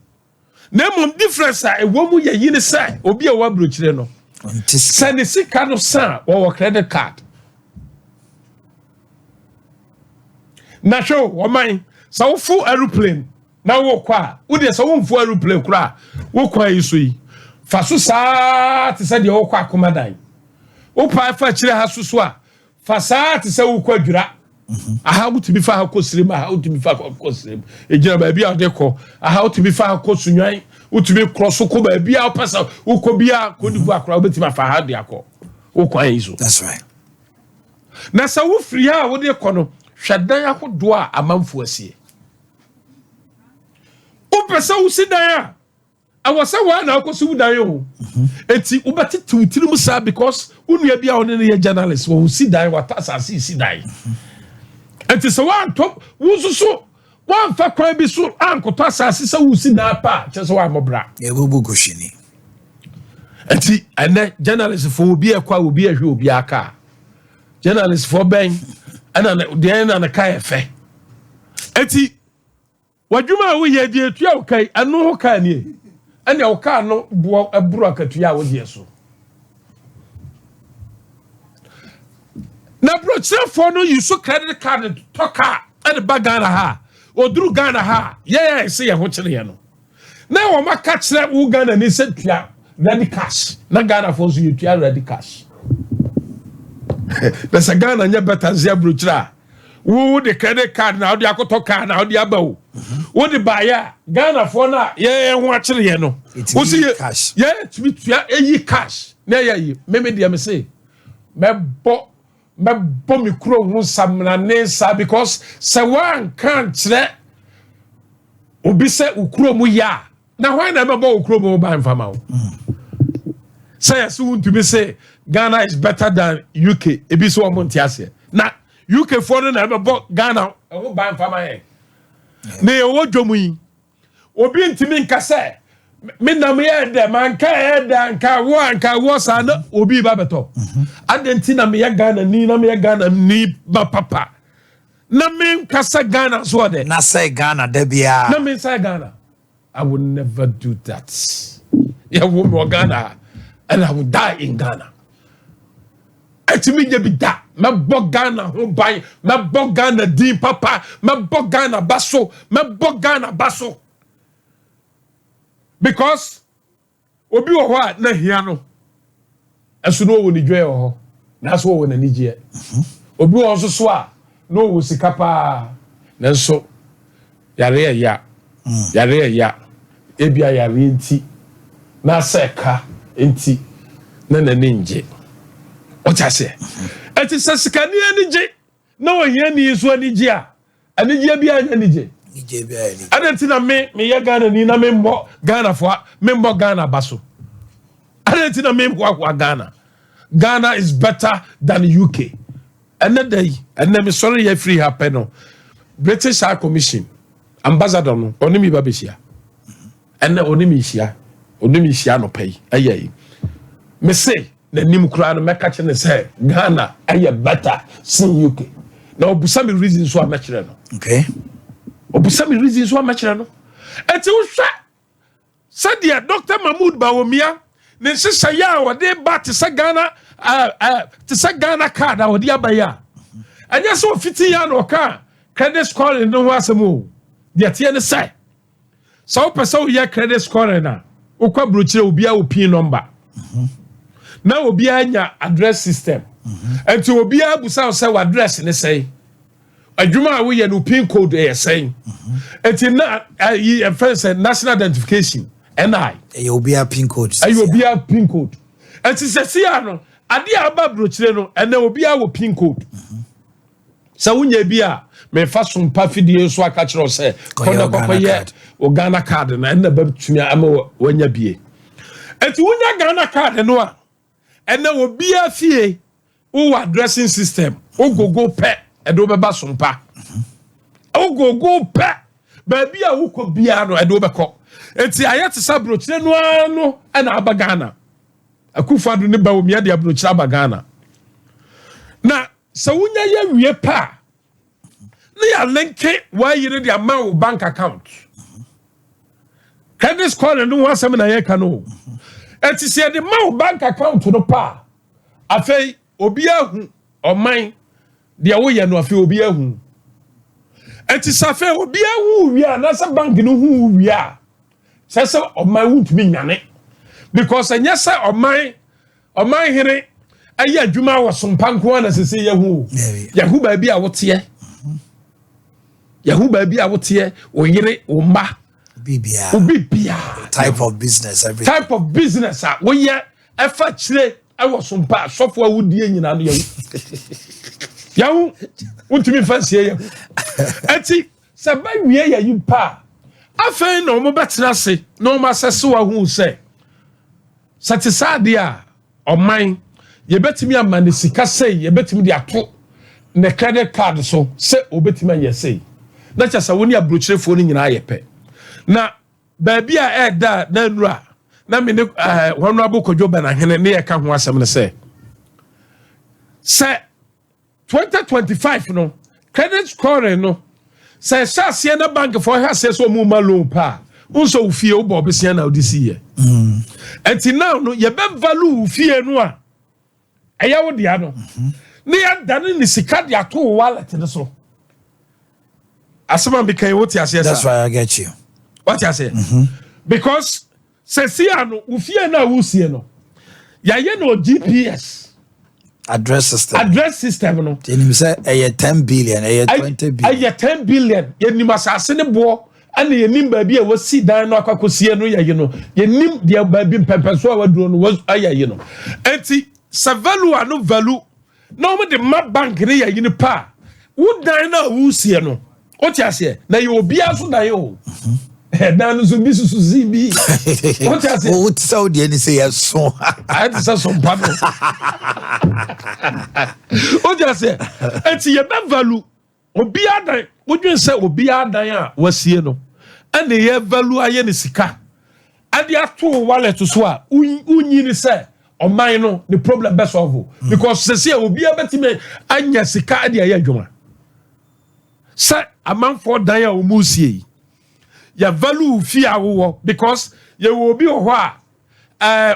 Name difference a wo mu ye yi ne say obi a wo abrochire no. Send the sika no san or credit card. Na show ɔman sa wo full aeroplane na wo kwa wo de sa wo full aeroplane kura wo kwa yi so yi fa so saa te se de wo kwa komadan wo pa fa kire ha so a fa saa te se wo kwa dwura aha wo tibi fa ha kosirem aha wo tibi fa kosirem ejira ba bia de ko aha wo tibi fa kosunwan wo tibi cross ko ba bia wo pesa wo ko bia ko dibu akora wo betiba fa ha de akọ wo kwa yi so. That's right. Na sa wo free ha wo de ko no hwadan ahodo a amanfo asie o pesa wo sidan a awose wa na akoso wudan o enti wo betete tirim sa because unua bia one ne journalist wo sidan wa tasase sidan enti so wa top wo susu wa mfa kwan bi so ankoto asase sa wo sidan pa che so wa mobra e bobu goshini enti ene journalist fo obi ekwa obi ehwe obi aka journalist fo ben ana de ana na kai fe eti wadwuma wo ye de etua wo kai anu ho ka ni ana wo ka no bo aburu akatua wo de so na broche for no use credit card toka and bagana ha oduru Ghana ha ye se ye ho kire ye no na wo maka kire wo Ghana ni se tua ready cash na Ghana for so you tua ready cash. There's a Ghana nya better zebra. Who the credit card now the akoto card now the aba. Who the buyer Ghana for na ye watch ye no. Who see cash. Yeah, to be cash. Na ye me dia me say. Me bo me kuro hu samna nesa because se wan kan kire obi se ukuro mu ya. Na why na me bo ukuro mu ba mfama wo. Say as Wontumi say Ghana is better than UK. Ebi so omonti ase. Na UK for na be Ghana o ban fama he. Na e wo dwomu yi. Obi ntimi nka say me na me ye de man ka ye da nka wo sa na obi ba beto. Adenti na me ye Ghana ni ba papa. Na me nka say Ghana so de. Na say Ghana de bia. Na me say Ghana. I would never do that. Ya wo mo Ghana. And I will die in Ghana. Etimi je bi da, me bo Ghana ho ban, me bo Ghana din papa, me bo Ghana baso, because obi wo ho na hia no. Esu no wo ni dwe ho. Na so wo na ni je. Obi wo so a no wo sika pa. Na so yare ya. Ebia yare nti na seka enti na ninje o chase eti sasikani anije na wo hia ni so anije a anije bia anije bia ni adenti na me ye Ghana ni na me mbo Ghana fo me mbo Ghana baso adenti na me mbo Ghana is better than UK another and me sorry ye free happen no British High Commission ambassador no onimi babeshia ene onimi hia no pay ayi me say na nim kura no meka che ne say Ghana aye better than UK na obusa me reason so amekere no okay obusa me reason so amekere no enti wo hwa sadia Dr. Mahmoud Bawumia ne sisa ya wode ba te say Ghana Ghana card a wode abaya anya so fiti ya no ka credit score no ho asemo de tie ne say so person ye credit score na ukwa brochire obi a opin number na obi anya address system enti obi a busa say address ne say adwuma a we ye no pin code e say enti na e first national identification NI e obi a pin code obi a pin code enti se ya no ade aba brochire no ene obi a wo pin code sa wunya bi a me fa SOMPA fidie so aka kire say kono kokoye o Ghana card na na ba tumi ama wanya bie enti wonya Ghana card no a ena obi afie wo addressing system wo gogo pe edo beba SOMPA wo gogo pe baabi a wo kɔ bia no edo bɛkɔ enti ayete sabrochire no ano ena aba Ghana akufado ne ba wo mia de abrochire aba Ghana na so wonya ya wie pa na ya linke wa yire de ama bank account credit score no wasem na ye ka no enti se de ma bank account no pa afei obi ahu oman de wo ye no afei obi ahu enti safe obi ahu wi a na sa bank no hu wi a se oman wuntumi nyane because enya se oman here ayi adwuma wo SOMPA nko na sese yahu yahu ba bi a wote yahu ba bi a wote o yire o ma bibia type of business wo ye efa chire awo SOMPA sofo awudie nyina no yahu untumi fancy yahu enti se ba wie ya yipa afen no mo betena se no ma sese wa hu se satisade a oman ye betimi amane sika sei ye betimi de ato ne credit card so se obetimi anye sei na cha sa woni abrochirefo ni nyina ayepe na baabi a eda na nura na me ne hono abokodwo ba na hene ne ye ka ho asem ne se 2025 no credit score no se sase na bank for ha se so mu ma loan pa unso ufie wo bo besia na odisi ye enti now no ye be value ufie no a eya wo dia no ne ya dane ni sika dia to wallet ne so asema be kan wo ti ase. That's why I get you. What you say? Because se si ano ufie na wusie no ya ye no GPS address system no tenim say 10 billion 20 billion 10 billion ye nim asase ne bo ana ye nim ba bi a wasi dan no akwakosie no ye no ye nim dia ba bi pempeso a waduro no was aye no enti sa value anu value no me de ma bank ne ye ni pa wo dan na wusie no o ti ase na ye obi aso dan yo dan so bi susu zibi o ti ase o ti saudi any say yes so I ti say SOMPA no o ti ase enti ye be value obi adan wo dwen say obi adan a wasie no and ye value aye ne sika ade ato wallet so a unyi ni say o man no the problem be solve because say obi abetime anya sika ade aye adwuma say amanfo dan a o musie ya value fi awo because ye will be ho a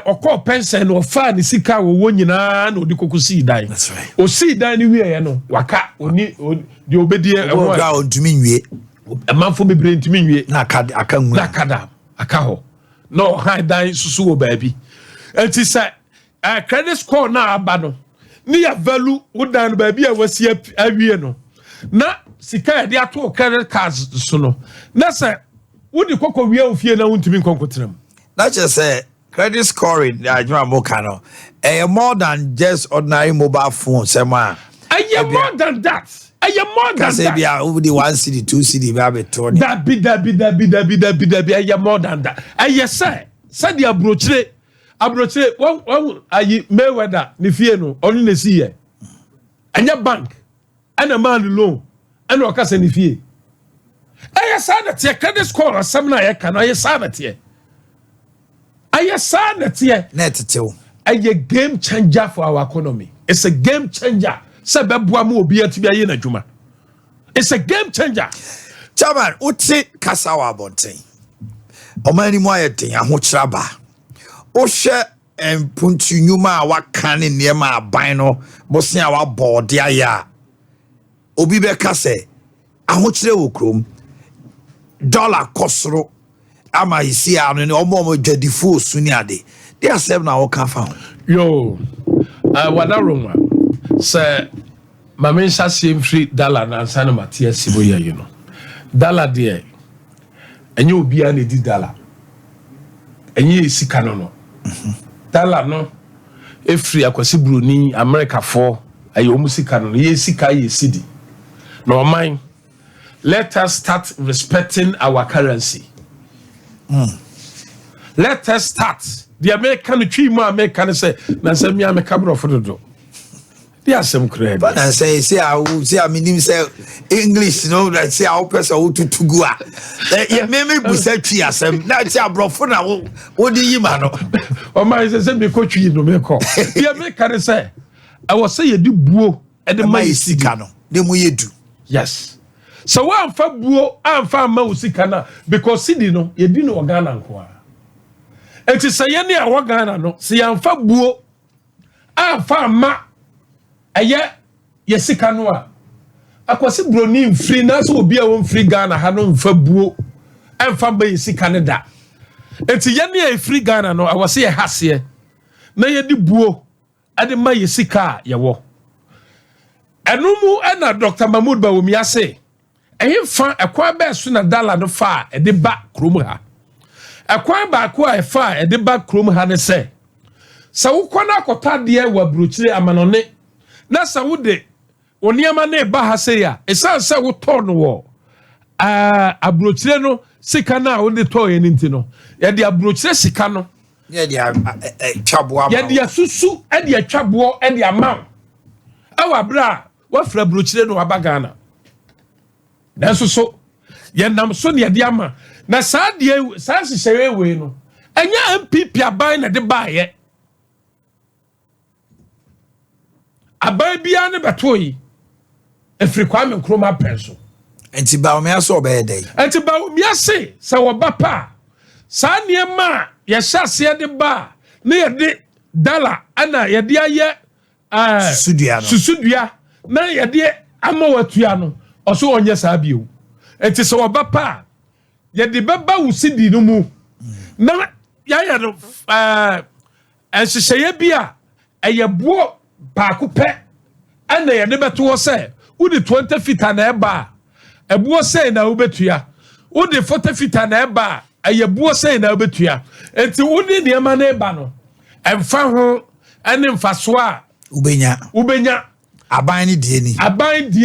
okọ pension no fa ni sika wo nyina na odi kokosi dan. That's right. O si dan ni wie no waka oni de obedi e ho ga ontumi nwie amanfo bebre ntumi nwie na aka nwu na kada aka ho no high dan susu wo baabi enti say credit score na aba no ni ya value wo dan baabi a wasi awie no na sika de ato credit cards so no na say wodi kokko wie ofie na wontumi nkonkotenam na just say credit scoring ajuma mo kano more than just ordinary mobile phone sema more than that more than that bia over the 1 city 2 city be abeto that be more than that say the abrochire one ayi Mayweather ni fie no onu na si ye anya bank ana man loan ana okasa ni fie that credit score asem na ye kan that net a game changer for our economy. It's a game changer. It's a game changer. Chairman, uti kasawa bonten. Omani mo ayeten ahochiraba. O hye empuntu nyuma wakane niema aban no bosia wa board ya. Obi be kase ahochire wo krom. Dollar kosoro ama isi anu ni omo dwadifo suni ade they accept na waka fa yo wadaroma say mamensa sim free dollar na ansana matia sibo ya you know dollar there enye obi a na di dollar enye sika no dollar no efri akwasi bruni America for ayo musika no ye sika ye cedi no mind. Let us start respecting our currency. Let us start the American tree more American say na say me am cabro for do they are some credit but I say I mean say English that say our person who to go me busa twi asem na say abrofo na wo di yima no o man say me ko twi no me ko the American say I was say you do buo e de mai sika no de mo yedu yes so one fa buo amfa ma usika na because sidi no ye di no Ghana nko a enti say ye ne a Ghana no say amfa buo amfa ma eye ye sika no a akwase broni mfiri na so obi a won free Ghana ha no mfa buo amfa ba ye sika ne da enti ye ne a free Ghana no awase ye hase na ye di buo ade ma ye sika ye wo enumu na Dr. Mahmoud Bawumia ase ehfa ekwa ba so na dollar no fa e de ba krom ha ekwa ba ko a fa e de ba krom ha ne se sa wo kona akota de wa brochire amanone na sa wo de oniama na ba ha se ya esan se wo to no wo abrochire no sika na wo de to ye nti no ye de abrochire sika no ye de twabo ama ye de susu e de twabo e de ama awa bra wa fra abrochire no abagana nanso so ye nam so ne de ama na saa de saa hyehyere we no enya MPP aban na de baaye aban bia ne betoyi efri kwame nkroma penso enti ba me aso be dey enti ba me ase sa wo ba pa saa ne ma ye hyase de ba ne ye de dollar ana ye de aye susudua na ye de ama watua no oso onye saa bio enti so wo ba pa ye de baba usidi no mu na ya no enhyehyeye bia eye bo paako pe ana ye de beto wo se udi 20 feet na eba ebuo se na obetua udi 40 feet na eba eye buo se na obetua enti udi niema na eba no emfa ho ene mfaso a ubenya aban ni die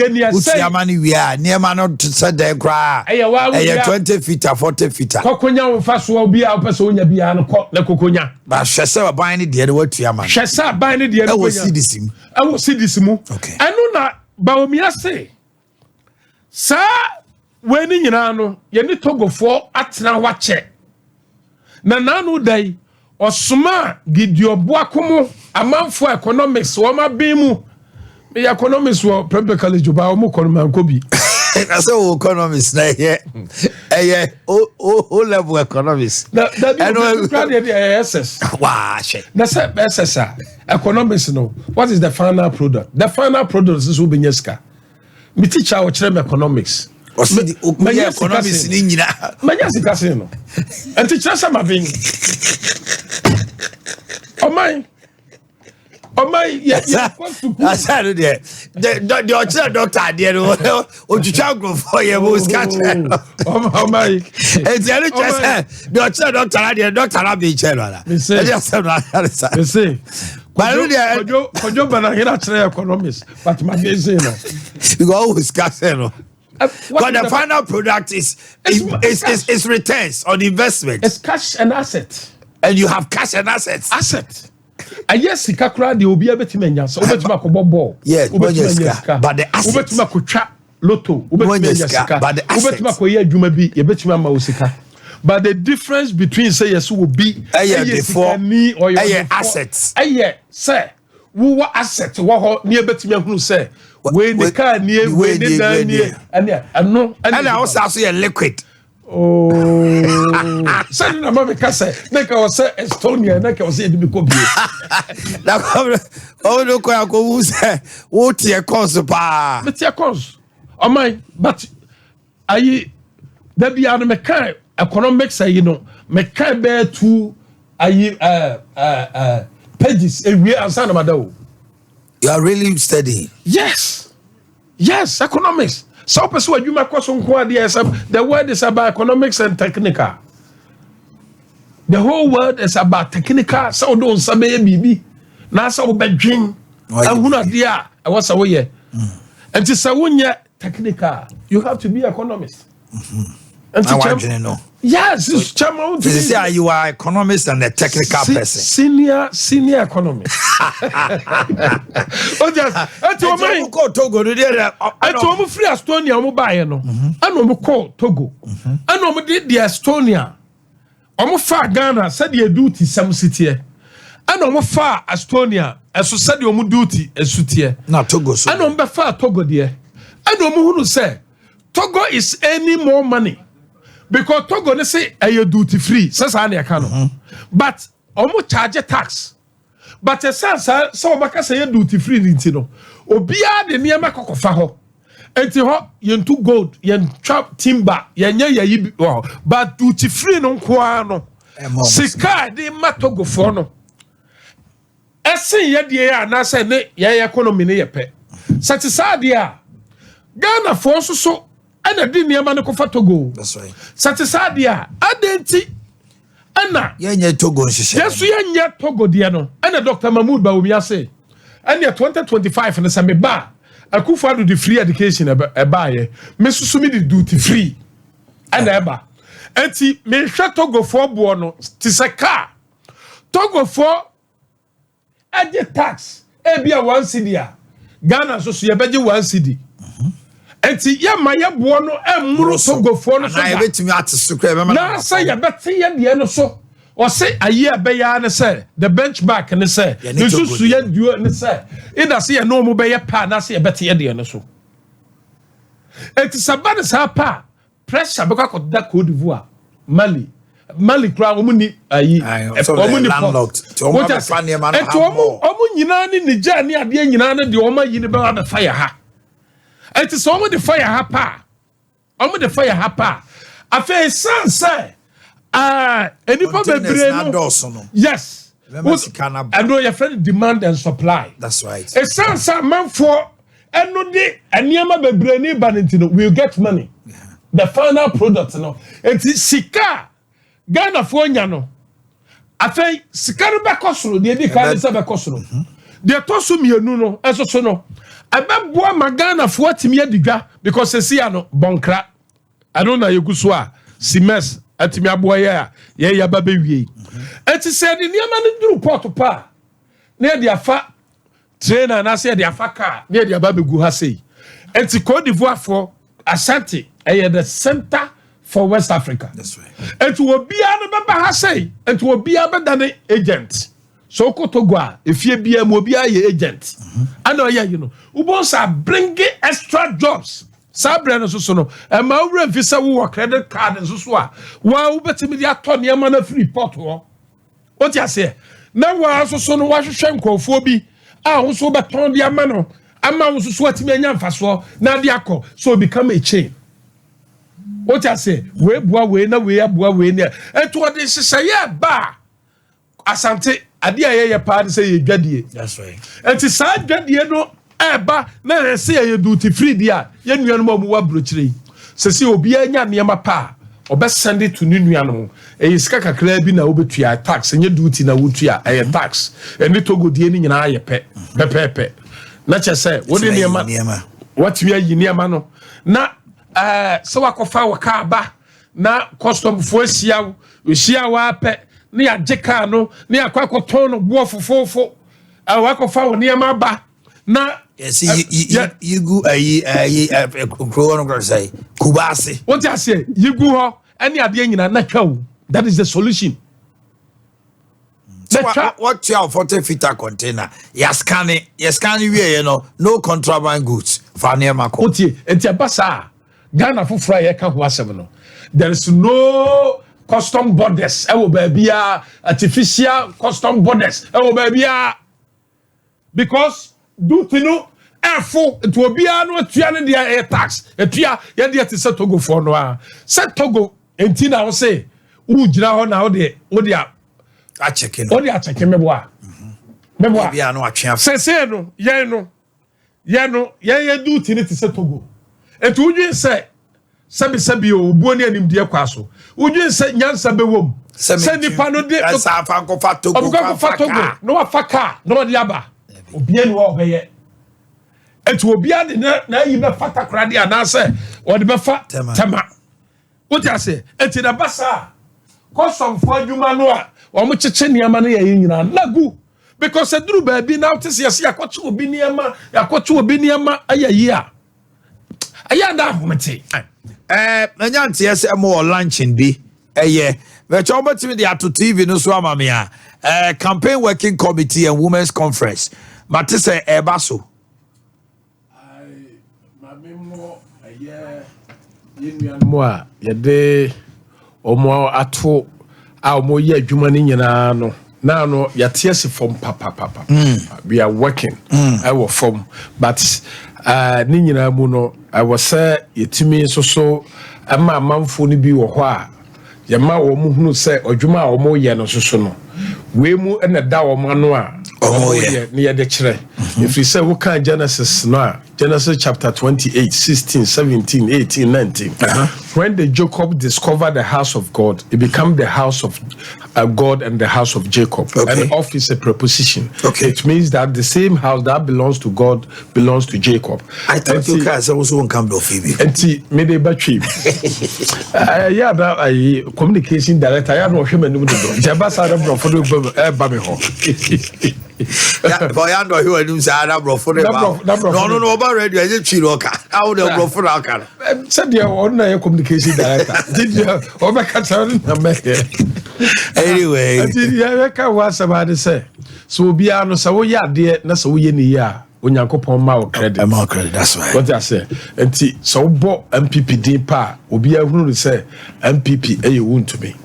ni ase utiama ni wi a niema no se de kra eye 20 feet 40 feet kokonya mfaso obi a opese onya bia no ko na kokonya ba hwese aban ni die no watuama hwese aban ni die no wo sidisimu okay anu na Bawumia say sa weni nyina no ye ni togofo atena wache na nanu dai osuma gidiobo akomo amanfo economics wo ma bimu me economics wo prep college ba wo mo kono bi na so economics na ye o level economics na the SS wa she na say SS economics no what is the final product is ubenyeska me teacher wo kire economics me economics ni nyina manya sika se no and teacher sama bin Oh my, yes, I said it. The doctor, dear, or to child for your most catcher. Oh my, it's the other doctor, dear Dr. Abbey General. You see, for your banana economists, but my business, you always casino. But the final product is returns on investment. It's cash and asset. And you have cash and assets. Asset. Yes, sika kra de obi abetima nya so obetima ko bobo obetima but the assets obetima ko twa lotto obetima sika obetima ko ye adwuma bi ye betima ma osika but the difference between say yes will be before assets say wo asset wo ho ne betima hunu say we the car nie we the dan nie and also ye liquid. Oh, send na mama kase neka o say Estonia neka o say bi ko bi na o no ko akwo say wo tie course pa me tie course o my but ayi da bia no me kan economics ayi no me kan be to ayi pages we answer na madawo. You are really studying? Yes economics. So person you make question the word is about economics and technical. The whole word is about technical. So don't say bibi. Na so bedwin. Ahuna dia e was away. And to say technical, you have to be economist. And no. Yes, it's chairman. This is how you are economist and a technical person. Senior economist. Oh, just I call Togo. I told me free Estonia, I'm buy no. I know call Togo. I know me did the Estonia. I'm far Ghana said your duty some city. I know far Estonia as so said your duty as sutie. Not Togo. I know me far Togo dear. I know who say Togo is any more money. Because Togo they say you duty free, says I can. But almost charge a tax. But a sense so baka say duty free no. Obia de near makofa ho. Enti ho yentu gold, yen trap timber, yen but duty free no kwa no. Sika de matogo for no. Esen ye de ya na say ne ye economy ne ye pe. Satisfied dia. Ghana for so and a din yamano kofa Togo. That's right. Satisadia, adenti. Anna. Yenye Togo. Yes, yenye Togo diano. And a Dr. Mahmoud Baumia say. And year 2025 and the same bar. I could follow the free education a buyer. Miss Sumi duty free. And ever. And see, me shut Togo for buono. Tis a car. Togo for a tax. Ebia 1 cedi. Ghana so you beji 1 cedi. Enti ya maya buono muro Togo for no so na betimi atesukre mema na say ya beti ya de no so o say aye abeya ne say the benchmark ne say nsusu ya duo ne say ida say no mo be ya pa na say ya beti ya de no so enti sabane sa pa pressure be kwa da Cote d'Ivoire Mali kra omu ni ayi omu ni landlocked to omu fa ne ma no ha omu nyina ni Niger ni ade nyina ne de omu yi ne be wa fire ha. It is almost the fire hapa. Almost the fire hapa. I feel son say, any problem no. Yes. I know your friend demand and supply. That's right. A son man for and no day and Yama Bebreni Banentino will get money. Yeah. The final product, no. It is Sika Ghana for Yano. I feel Sikaru Bakosro, the Edika Bakosro. The Tosum Yanuno, as also no. Ababwa magana for timi adiga because se no bonkra I don't know yeguswa simes atimi aboa ye ya baba wie enti se de niam no duru port pa na de afa trainer na se de afa car na de ababa gu ha sei enti Cote d'Ivoire for Ashanti the center for West Africa. That's right. Enti obia no baba ha sei enti obia bedane agent. So Kotogwa, if you be a mobile agent, I know you know. Ubonsa bring extra jobs. Sabrina so and my visa work credit card and so. Wow, better me the Tony man free pot. What you say? Now I also so no wash shanko phobi. I also baton the amano. I'm also sweating me and faso. Now the so become a chain. What you say? We boa we na we aboa we near. And to what this say yeah ba. Asante adia ye pa say ye dwadie. That's right. And ti sa dwadie no eba na say ye duty free dia ye nuanom amu wa brochire se obi anya niam pa obe send it to nuanom e sika kakra bi na obetua tax nye duty na wotua e tax eni Togo die ni nyina aye pepepe na che say wo de niam what we yi niam no na se wakofa waka ba na custom fo asia wa pe na ya jeka no na ya kwakoton no bo fofofo wakofa wo niam ba na yes you go grow on say kubase what you say you go ho any ade nyina na twa that is the solution. So what your 40 feet container you scan we no contraband goods for near mako otie enti abasa Ghana fufura ye ka ho asem no there is no custom borders e wo ba bia artificial custom borders e wo ba bia because duty no efo to obia no atua ne dia tax atua ye dia te se Togo for no a se Togo enti na wo say wo gira ho na wo de a check no wo de a check me boa bia no atwa se no ye duty ne te se Togo enti wo dwen sabi obuo ne anim de kwaso wo dwen se nyansa bewom se nipa no de sa fa nkofa Togo no wa faka no de aba obia ni wo obeye etu obia de na yi be fata krade ana se o de be fa tema What I say? Enti na basa. Cause some for adwuma no a omo cheche niama no ye nyina na gu. Because eduru baabi na wotese yesi yakoto obi niama ayayi a. Ayanda ahomete. Nyanti yes mo luncheon bi. But you about to the ato TV no so amamia. Campaign working committee and women's conference. Matise ebaso. Mamemo mo yede omo ato a omo ye adwuma ni nyina no. Now no yatiesi from papa. We are working. I will form but ni nyina mu no I was say yetimi so ama manfo ni bi wo ho a yema wo mu hunu se odwuma a wo mo ye no so no we mu na da wo ma no a wo ye ne ye de kire if you say we can Genesis no Genesis chapter 28 16 17 18 19 when the Jacob discovered the house of God it became the house of God and the house of Jacob. And off is a preposition. It means that the same house that belongs to God belongs to Jacob. I thought you guys also won't come to Phoebe. And made a battery. Yeah, that I communication director. I know him and Jabasa for the Bameho. Boy, I know who I do say I bro for the no, about radio. I just chiroka. I would have bro for our car. Said your ordinary communication director. Did you? Oh, my cat. Anyway, I can't watch somebody say. So be honest, so we are there, that's we in the year. Onyankopon ma wo credit. Ma credit, that's right. What I say. Enti so bo MPP din pa, obi ahunu say MPP Wontumi.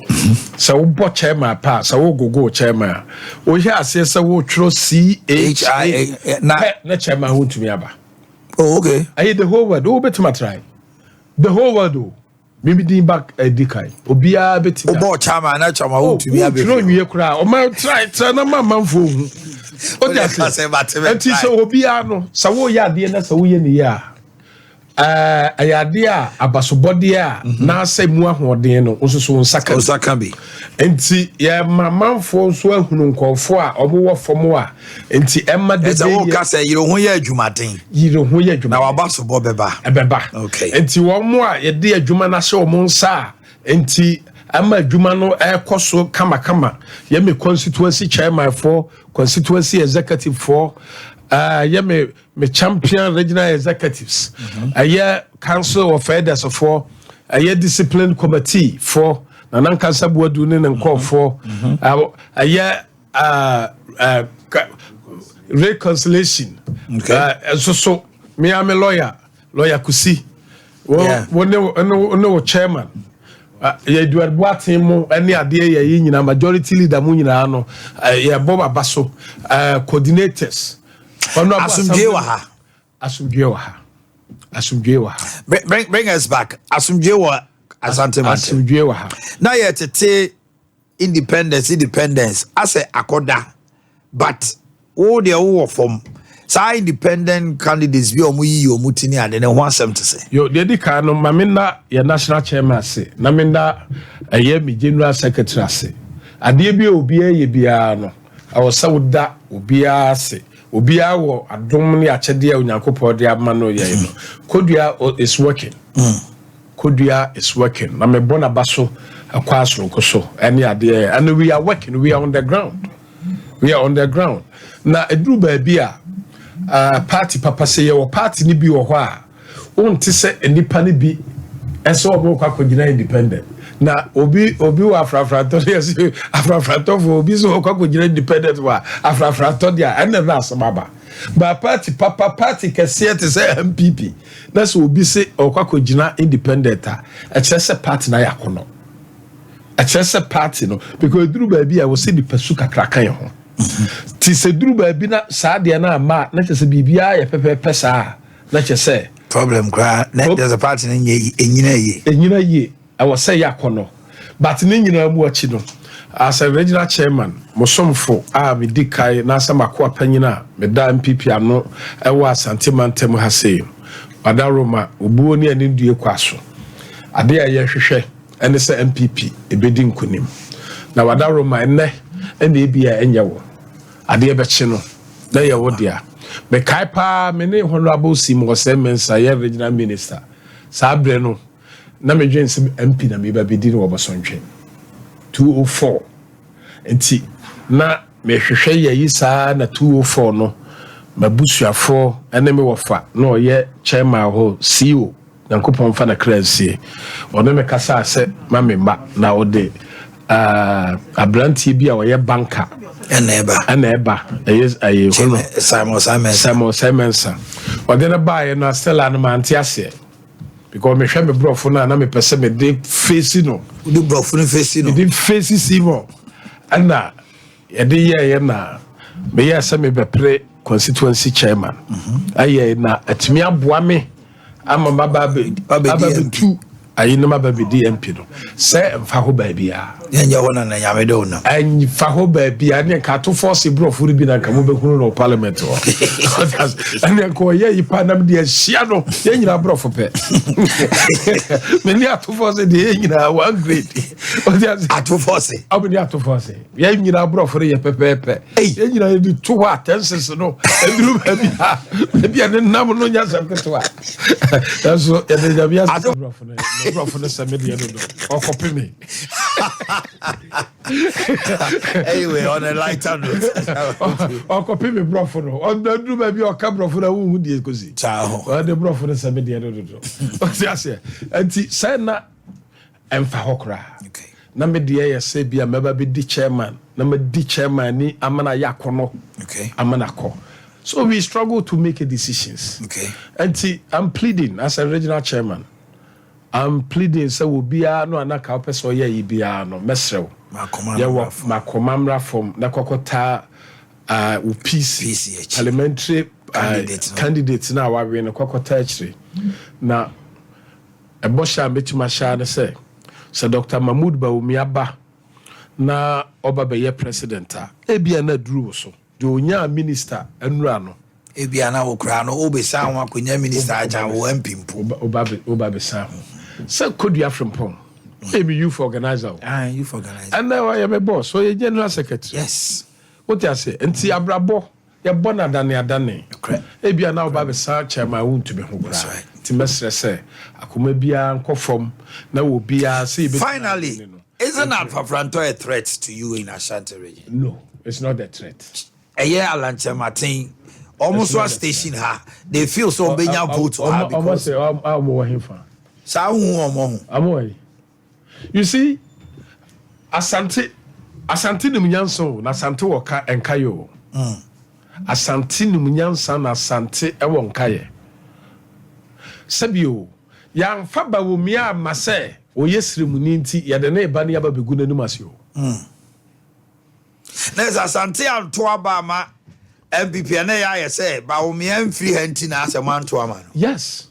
So bo chairman pa, so go chairman. O hear say wo tro CHI na chairman Wontumi aba. Oh, okay. Aye the whole world, o betima try. The whole world. Maybe din back edikai. Obia betima. Obo chairman na chairman Wontumi aba. Tro nwie kura. O ma try na manfo hu. What I say, and so Obia no, so ya dear, na so ye ni ya. Ayadia, abasobodia, na say mua hodin no, so Sakabi. And see, ya mamma for so who for or more for more. And see, Emma, there's a walk say you don't hear Jumatin. You don't hear Juma, our basso beba. Okay. And see one more, ya dear Jumana show monsa. And see, Ama Jumano koso kama yeme constituency chairman for constituency executive for yeme me champion regional executives council of elders for discipline committee for nanan kansabu adune nko for reconciliation so me am a lawyer kusi no chairman ya Edward Boatin mo any ade ya nyina majority leader mo nyina no ya Bob Abaso coordinators ono asumdwe wa ha bring us back asumdwe wa asante mate asumdwe wa ha na ye tete independence ase akoda but all the wo from sa independent candidates bi omuyi omutini ade ne ho asem to say yo de ka no mamenda ya national chairman say na menda mi general secretary say ade bi obi ye bia no awose woda obi ase obi awo adom ne achede a onyankopɔ de ama no ye no kodua is working kodua is working na me bona baso akwa asoro so any ade and we are working, we are on the ground na eduru ba bia party papa say your party ni bi wo ho a wonte se enipa ni bi eso obo kwa kogina independent na obi wa afrafrato yes afrafrato for obi so kwa kogina independent wa afrafrato dia ene na asababa ba party papa party kese te say MPP na so obi se okwa kogina independent a chese party na yakono a chese party no because duru ba bi a wo se di pesu kakraka ye ho ti se duru ba bi na saa de na ma na chese bibia ye pepepe saa na chese problem gra there's a party enyina ye I was say yakono but ni nyina mu achi no as a regional chairman mosomfo me dikai na samako apanyina me da MPP ano e wa Asante Mantem ha sei wadaroma obuo ni ani due kwaso ade a ye hwehwe ene se MPP ebedi nkonim na wadaroma enne ene bia enyewo ade be chi no na ye wodia me kai pa me ne honorable Simo Semensa ye regional minister sabre no na me dwen se MP na me ba bi di no obosontwe 204 enti na me hwehwe yayi saa na 204 no mabusuafo ene me wofa na oye chairman ho CEO Yankopon fa na kransie ono me kasa se mamemba na ode abrantie bi a oye banker eba aye hono Simon ode na bae na Stella na manti ase because me hwe me brofo na me pese me de face no do brofo no face no de face Simon ana yede ye na me ye se me bepre constituency chairman aye na atimi aboa me ama mababe tu ayi no mababe DMP no se mfa ho ba bia nya wona na nyame do no anyi fa ho ba bia ne ka to force brofo bi na ka mo bekunu no parliament o ane ko ye yi pa nam de ahia no ye nyina brofo pe me ni ato force de ye nyina one grade o de ato force abuni ato force ye nyina brofo ye pepepe ye nyina de to wa tenses no eduru ba bia ne nam no nya sam keto so ye de bia brofo no brofo no se me de no o copy me. Anyway, on a lighter note. O copy me brofo no. On the do baby o ka brofo na wu die kozi. Ciao. O de brofo no se me de no do. O ti ase. Enti say na emfa hokra. Okay. Na me de ye say bia meba be di chairman. Na me di chairman ni amana yakono. Okay. Amana ko. So we struggle to make decisions. Okay. Enti I'm pleading as a regional chairman. I'm pleading say we bia no anaka opeso ye bia no mesrew ma komamra from na kokota PC parliamentary candidate na wa we no kokota achire na ebosha betima sha ne say Dr. Mahmoud Bawumia aba na oba be ye president e bia na duru so de onya minister enura no e bia na wo kra no obesa ho akonya minister aja wo MP mpo oba be sa so could you have from Pong? Maybe youth organizer. Youth organizer. And now I am a boss, so a general secretary. Yes. What I say? And see, Abrabo, you're born at Dane. Maybe I now have a search, I want to be home. That's right. Timester say, I could be a from now will be a see. Finally, isn't that Fafranto a threat to you in Ashanti region? No, it's not a threat. A year, Alancha Martin, almost one station her. They feel so being a vote to her because I'm more him for. You see, Asante ni munyanso na Asante woka enkayo. Asante ni munyansa na Asante ewo nkaye. Sabio, ya mfa Bawumia mase oyesire muni nti ya de na eba ne aba begu nanum asio. Na Asante anto aba ma MPP na ya yese Bawumia mfiri hanti na asema anto ama no. Yes.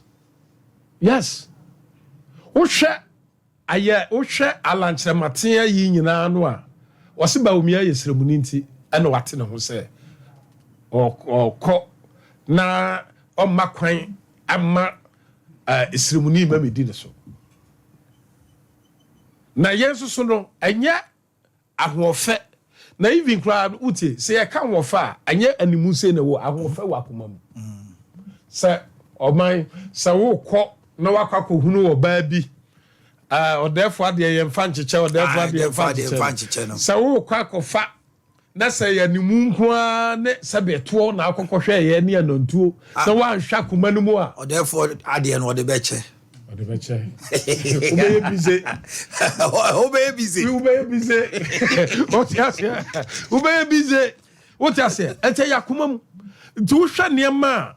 Ohwe alanchematia yi nyina no a wose Bawumia yesremuni nti ene wate ne ho se okọ na omakwan ama esremuni ma medi ne so na yenso so no enye ahofe na even kra utie se ye ka hofa enye animu se ne wo ahofe wakoma mu se oman se wo kọ na wakako hunu oba bi odefo ade ye mfa ncheche odefo ade ye mfa ncheche no se wo kwakofa na se ya nimu nkoa ne se beto na akokohwe ye ne anontuo na wanhwa koma no mu a odefo ade no ode beche ubeye bize otiase ente yakoma mu nti wo hwa ne ma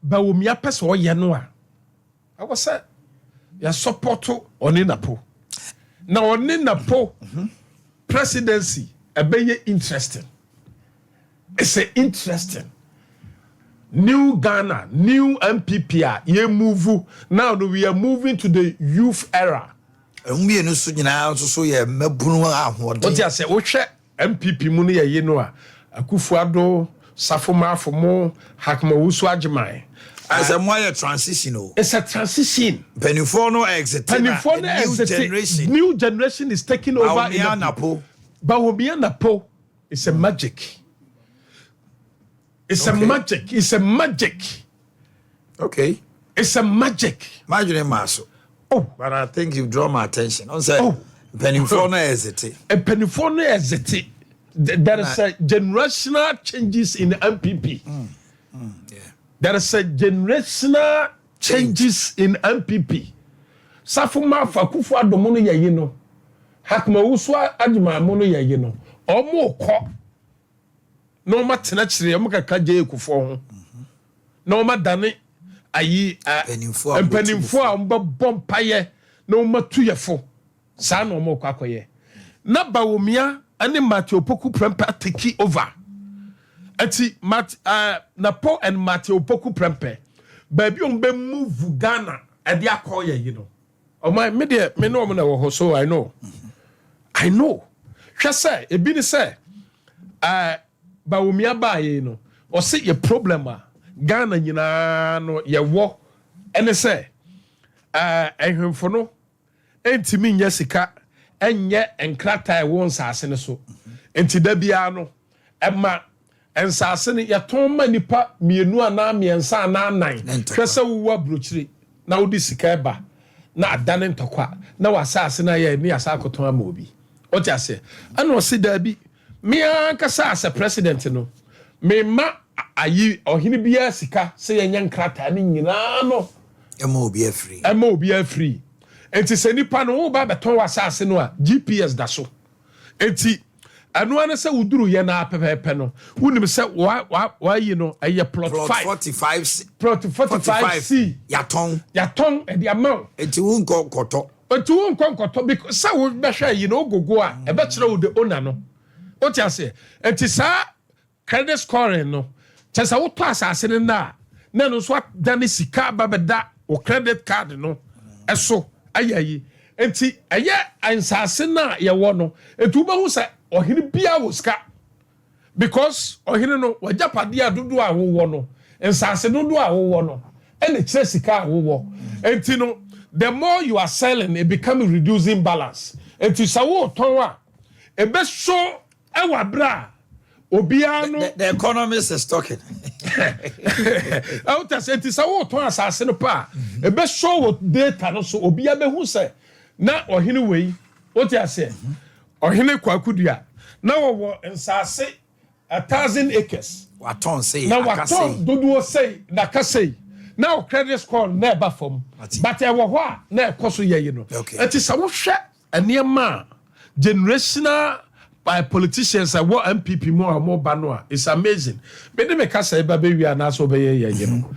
Bawumia pese oye no a awose ya support oni napo na oni napo presidency ebeye interesting. It's interesting. New Ghana, new MPP, ye move now. We are moving to the youth era. We no so nyina so ye mabunu ahode. What you say? O hwe MPP mu ne ye no a Akufuado Safoma Afomo Hakma Wusu Agyeman. As a more transitional. It's a transition. Penifono exit. New generation is taking over. Bawumia Napo. It's a magic. It's a magic. Okay. It's a magic. Imagine maso. But I think you draw my attention. On say pennyphone hesitate. A pennyphone hesitate. There is a generational changes in the MPP. Yeah. There is a generational changes in MPP. Safuma Fakufu Adomono Yayino. Hakma Uswa Adima Mono Yayino. Omo ko. No matinachri, Omoka Kaje Kufo. No madane. Ayi pennyfo a mbabom paye no matu yefo sa no mo kwakoye na bawomia ane Matthew Poku Prempe take over ati na Paul and Matthew Poku Prempe baby on be move Ghana e de akoye you know o my me de me no na wo so I know hwe say e bi ni say bawomia ba ye no o say ye problem a Ghana nyina no ye wo ene se ehwemfo no entimi nya sika enye enkrata e won saase ne so enti da bia no ema ensaase ne ye ton ma nipa mienu ana miensa ana nan hwese wo abrochiri na wo di sika eba na adane ntokwa na wasaase na ye ni asa akoton ama obi o ti ase ana o se da bi me anka sa as president no me ma ayi ohini bia sika se yenya nkrata ne nyina no ema obi free enti se nipa no wo ba beton wasase no a GPS da so enti anu ane se uduru ye na pepepe no wunim se wa yi no aye plot 45C yaton e di amount enti won koto because sa wo be hwa yi no gogo a e be kire wo de owner no o ti ase enti sa credit scoring no chesa wo to asase ne na no so dane sika babeda o credit card no eso ayayi enti aye ansase na ye wo no etu ba hu se ohini bia wo sika because ohini no wajapade adodo a wo no ensase dodo a wo no ene kire sika a wo enti no the more you are selling it become reducing balance enti sa wo ton a e be so e wa bra obiano the economist is talking out as enti sa wo ton asase no pa e be show what data no so obia be hu se na ohini wei what you say ohini kwakudua na wo ensase 1,000 acres waton say na waton dodo say na ka say na credit score na ba fom but e wo ho a na ekoso ye no enti sa wo hwe eniema generational by politicians and what MPP more banwa it's amazing but they make us say ba be wi ana so be ye no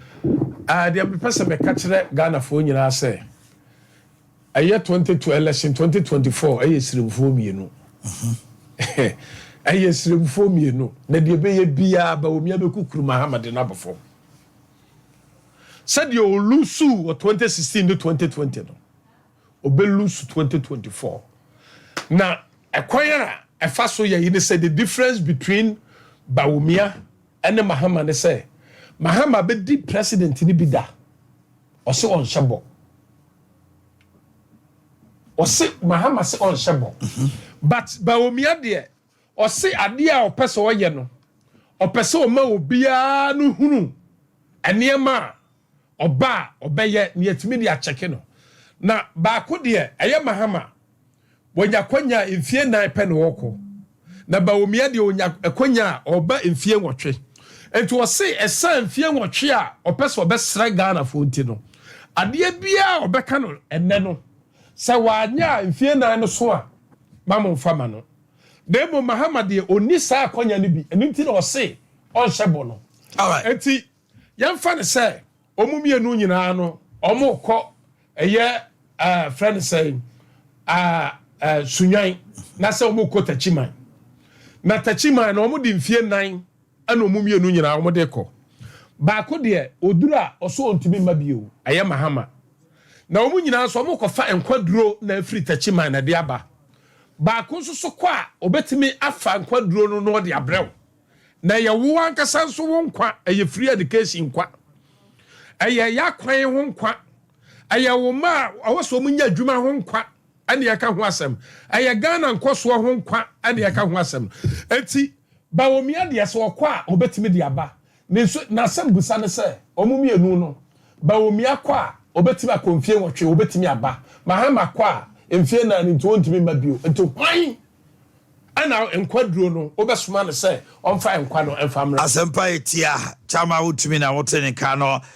the person me catch Ghana for nyina say aye 2022 election 2024 aye siremfo mienu aye siremfo mienu na de be ye bia ba omi abekukuru Mahama de na before said you lose 2016 to 2020 no obe lose 2024 na ekwaya efaso ye you say the difference between Bawumia and Mahama ne say Mahama be di president ni bida o se on shebo o se Mahama se on shebo but Bawumia de o se ade a o pese o ye no o pese o ma obia no hunu enema oba obeye ne yetimi dia cheke no na ba ko de eye Mahama wonya kwanya mfie nan pe ne woko na Bawumia de wonya kwanya oba mfie nwotwe enti wo se esa mfie nwotwe a opese obesra Ghana fo nti no ade bia obeka no enne no se wanya mfie nan no so a mamo mfama no demo Mahama de oni sa kwanya ne bi enti nti no se on shebo no all right enti yemfa ne se omumie no nyina no omukọ eye friend say sunyan na se omukọ tachiman na tachiman no omudi mfie nan ana omumie no nyina omode kọ ba ko de odura oso ontimi mabio eye Mahama na omu nyina so omukọ fa enkwaduro na afri tachiman na de aba ba ko so kọ a obetimi afa enkwaduro no no de abrew na ye wo ankasa so wo nkwa eye free education kwa eye yakwan ho nkwa eye wo ma awoso munya adwuma ho nkwa ane yaka ho asem eye Ghana nkoso ho nkwa ane yaka ho asem enti Bawumia de so okwa obetimi de aba na asem busa ne se omumienu no Bawumia kwa obetimi akonfie wotwe obetimi aba Mahama kwa emfie na nti wontimi mabio nti hwan ana enkwaduro no obesoma ne se onfa enkwa no emfa mra asempa etia chama Wontumi na wotene ka no